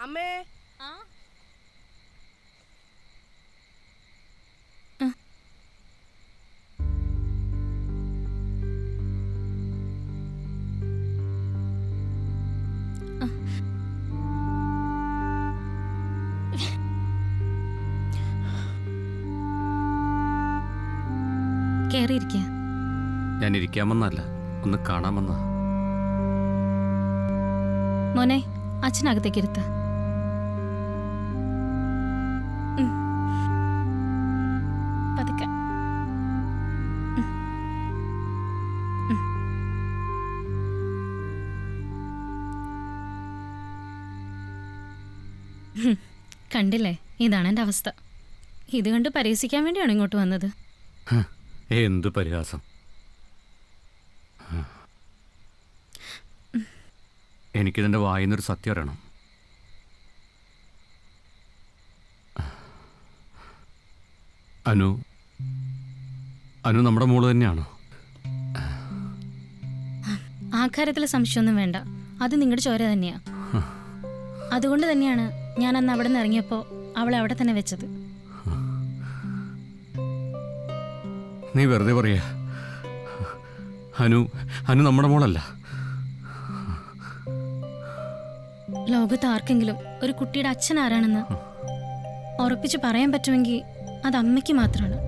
അമ്മേ, കേറിയിരിക്കുക. ഞാൻ ഇരിക്കാമെന്നല്ല, ഒന്ന് കാണാമെന്ന. മോനെ, അച്ഛനകത്തേക്ക് ഇരുത്ത. പതുക്കെ. കണ്ടില്ലേ, ഇതാണ് എൻ്റെ അവസ്ഥ. ഇത് കണ്ട് പരിഹസിക്കാൻ വേണ്ടിയാണ് ഇങ്ങോട്ട് വന്നത്. എന്ത് പരിഹാസം! എനിക്കിതിൻ്റെ വായിന്നൊരു സത്യം അറിയണം. അനു അനു നമ്മുടെ മോള് തന്നെയാണോ? ആ കാര്യത്തിൽ സംശയമൊന്നും വേണ്ട. അത് നിങ്ങളുടെ ചോര തന്നെയാ. അതുകൊണ്ട് തന്നെയാണ് ഞാൻ അന്ന് അവിടെ നിന്ന് ഇറങ്ങിയപ്പോൾ അവളെ അവിടെ തന്നെ വെച്ചത്. നീ വെറുതെ പറയാ. അനു അനു നമ്മുടെ മോളല്ല. ലോകത്ത് ആർക്കെങ്കിലും ഒരു കുട്ടിയുടെ അച്ഛൻ ആരാണെന്ന് ഉറപ്പിച്ച് പറയാൻ പറ്റുമെങ്കിൽ അത് അമ്മയ്ക്ക് മാത്രമാണ്.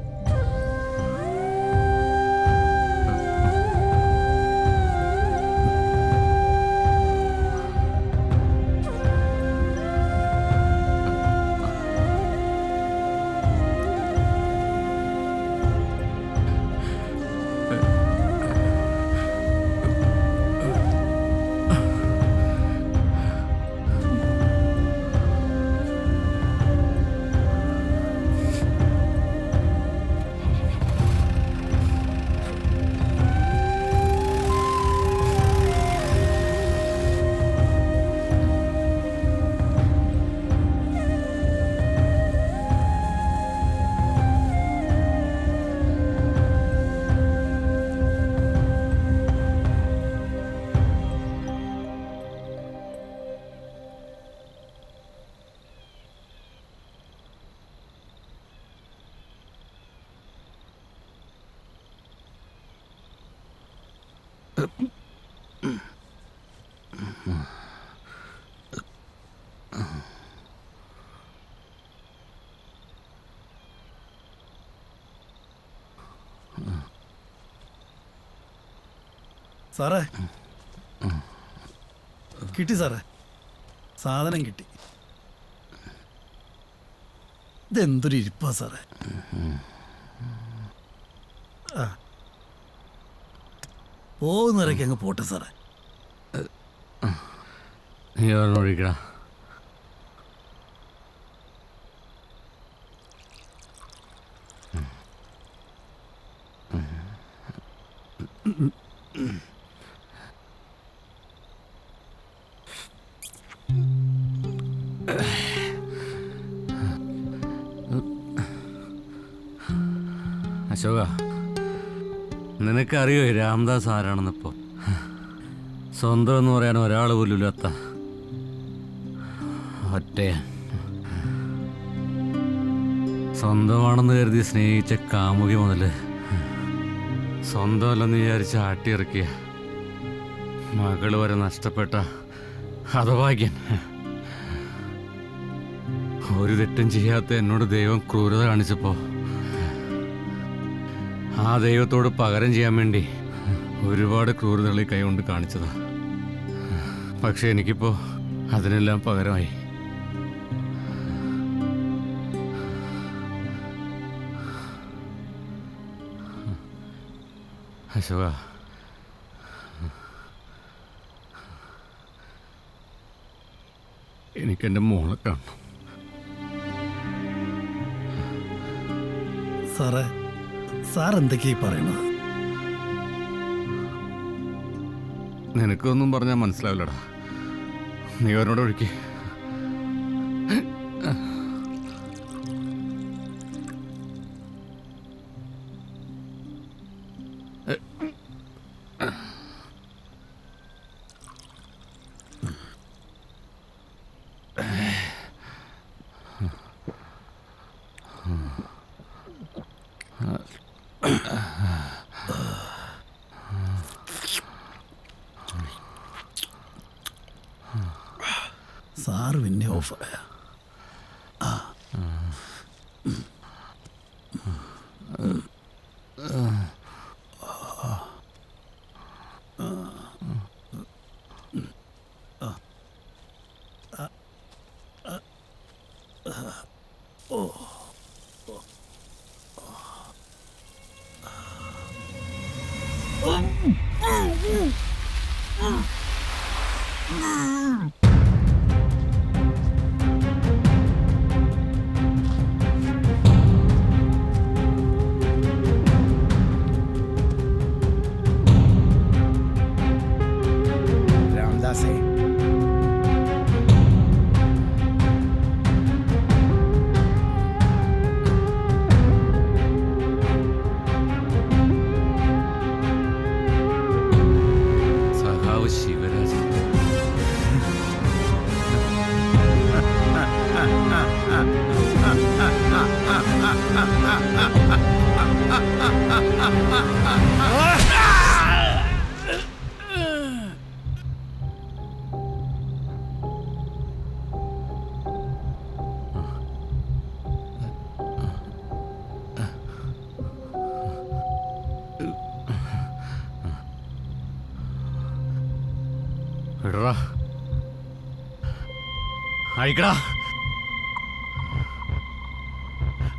സാറേ, കിട്ടി സാറേ, സാധനം കിട്ടി. ഇതെന്തൊരു ഇരിപ്പാ സാറേ. ആ, പോകുന്നവരൊക്കെ അങ്ങ് പോട്ടെ സാറേ. നീ ഒഴിക്കടാ. അശോക, നിനക്കറിയോ രാംദാസ് ആരാണെന്നിപ്പോ? സ്വന്തം എന്ന് പറയാൻ ഒരാൾ പോലും ഇല്ലാത്ത ഒറ്റയാൻ. സ്വന്തമാണെന്ന് കരുതി സ്നേഹിച്ച കാമുകി മുതൽ സ്വന്തമല്ലെന്ന് വിചാരിച്ച് ആട്ടിയിറക്കിയ മകള് വരെ നഷ്ടപ്പെട്ട ഹതഭാഗ്യൻ. ഒരു തെറ്റും ചെയ്യാത്ത എന്നോട് ദൈവം ക്രൂരത കാണിച്ചപ്പോ ആ ദൈവത്തോട് പകരം ചെയ്യാൻ വേണ്ടി ഒരുപാട് ക്രൂരതകൾ ഈ കൈകൊണ്ട് കാണിച്ചതാ. പക്ഷെ എനിക്കിപ്പോ അതിനെല്ലാം പകരമായി. അശോക, എനിക്കെൻ്റെ മോളെ കാണണം. സാറേ, സാർ എന്തൊക്കെയായി പറയണത്? നിനക്കൊന്നും പറഞ്ഞാൽ മനസ്സിലാവില്ലടാ. നീ അവരോട് ഒഴുക്കി. സാറ് പിന്നെ ഓഫായ. രാംദാസേ, സഖാവ് ശിവരാജൻ. വിടറാ, അഴിക്കടാ,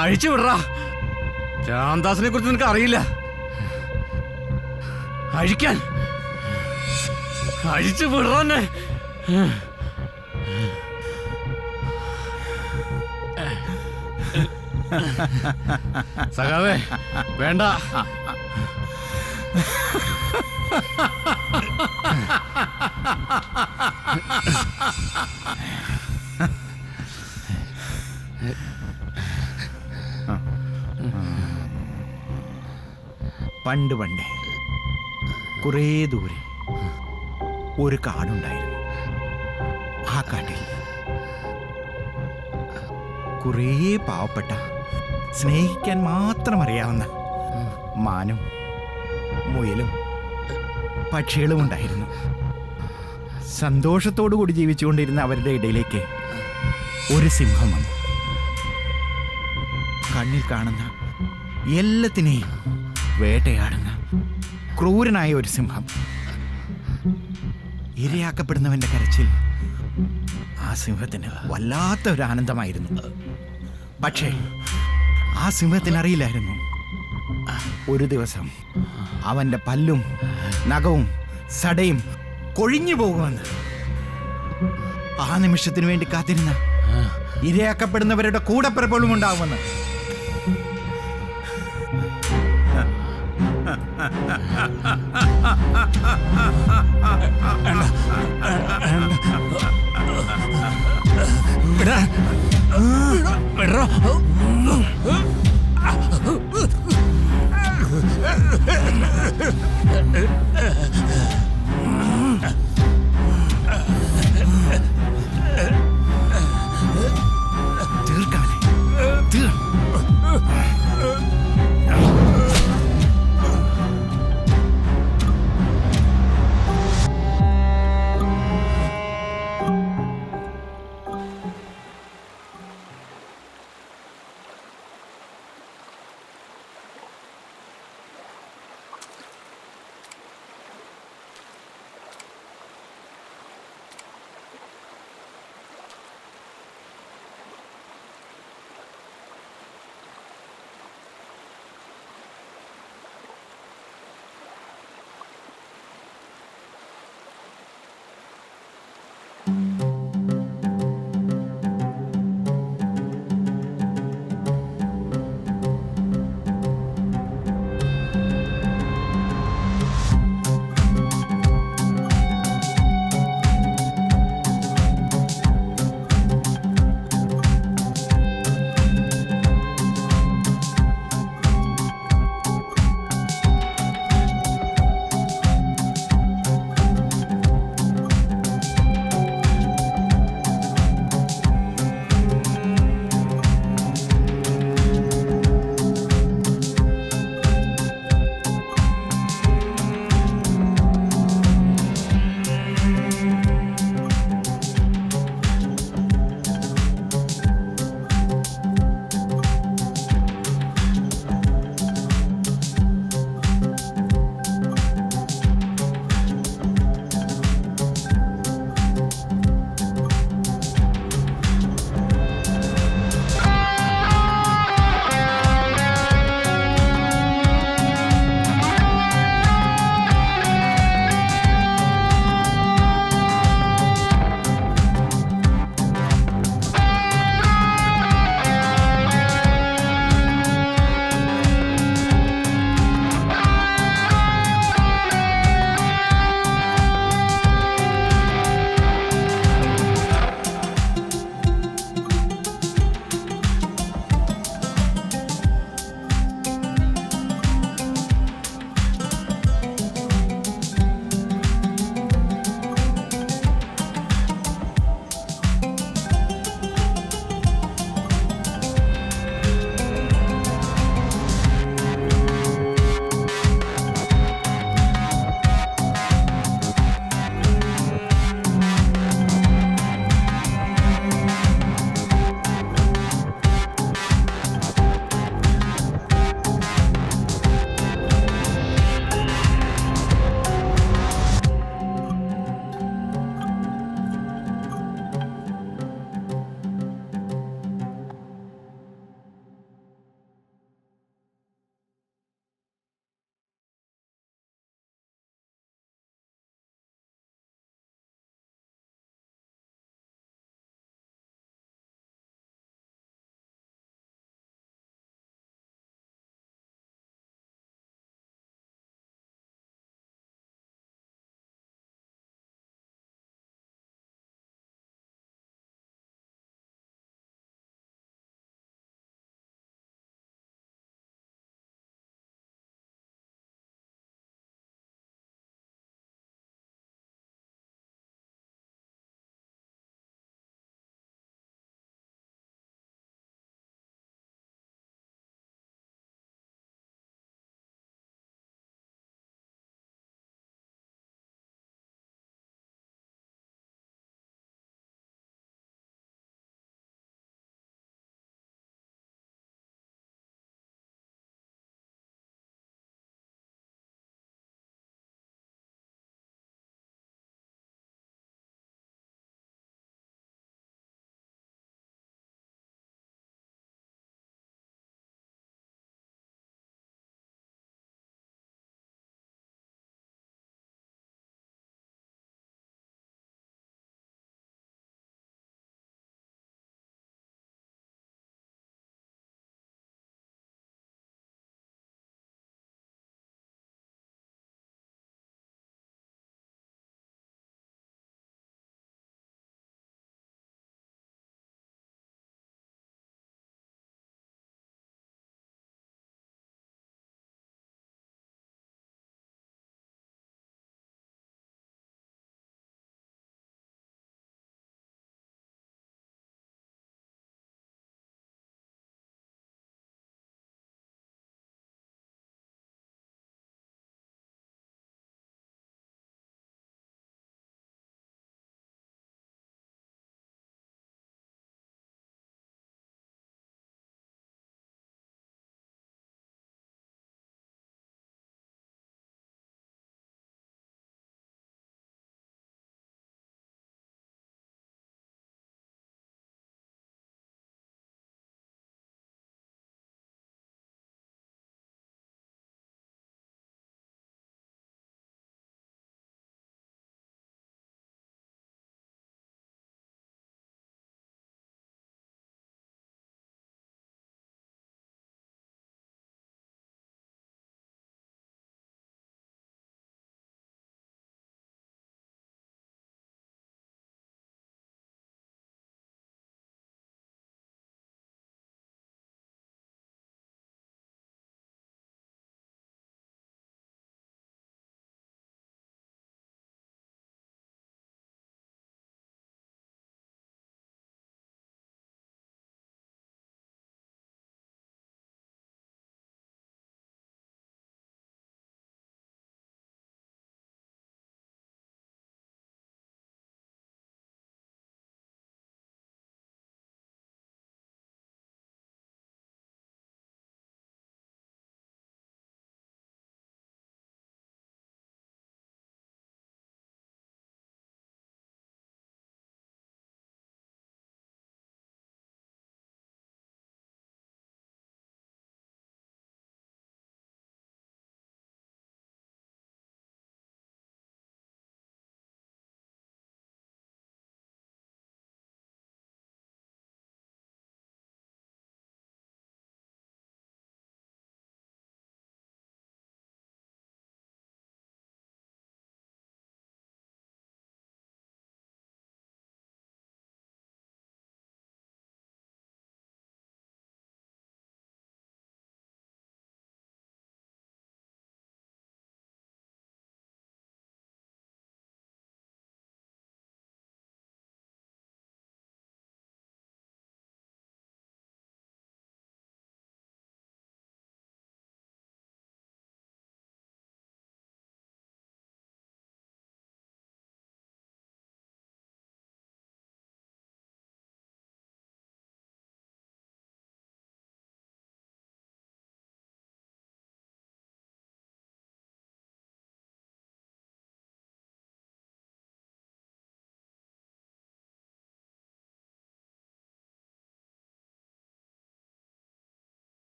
അഴിച്ചു വിടറാ. രാംദാസിനെ കുറിച്ച് നിനക്ക് അറിയില്ല. അഴിക്കാൻ, അഴിച്ചു വിടറന്നെ. സഖാവേ, വേണ്ട. പണ്ട് പണ്ടേ കുറേ ദൂരെ ഒരു കാടുണ്ടായിരുന്നു. ആ കാട്ടിൽ കുറേ പാവപ്പെട്ട, സ്നേഹിക്കാൻ മാത്രം അറിയാവുന്ന മാനും മുയലും പക്ഷികളും ഉണ്ടായിരുന്നു. സന്തോഷത്തോടുകൂടി ജീവിച്ചുകൊണ്ടിരുന്ന അവരുടെ ഇടയിലേക്ക് ഒരു സിംഹം വന്നു. കണ്ണിൽ കാണുന്ന എല്ലാത്തിനെയും വേട്ടയാടുന്ന ക്രൂരനായ ഒരു സിംഹം. ഇരയാക്കപ്പെടുന്നവന്റെ കരച്ചിൽ ആ സിംഹത്തിന് വല്ലാത്ത ഒരു ആനന്ദമായിരുന്നു. പക്ഷേ ആ സിംഹത്തിനറിയില്ലായിരുന്നു ഒരു ദിവസം അവന്റെ പല്ലും നഖവും സടയും കൊഴിഞ്ഞു പോകുമെന്ന്. ആ നിമിഷത്തിന് വേണ്ടി കാത്തിരുന്ന ഇരയാക്കപ്പെടുന്നവരുടെ കൂടപ്പിറപ്പുകളും ഉണ്ടാവുമെന്ന്. എടാ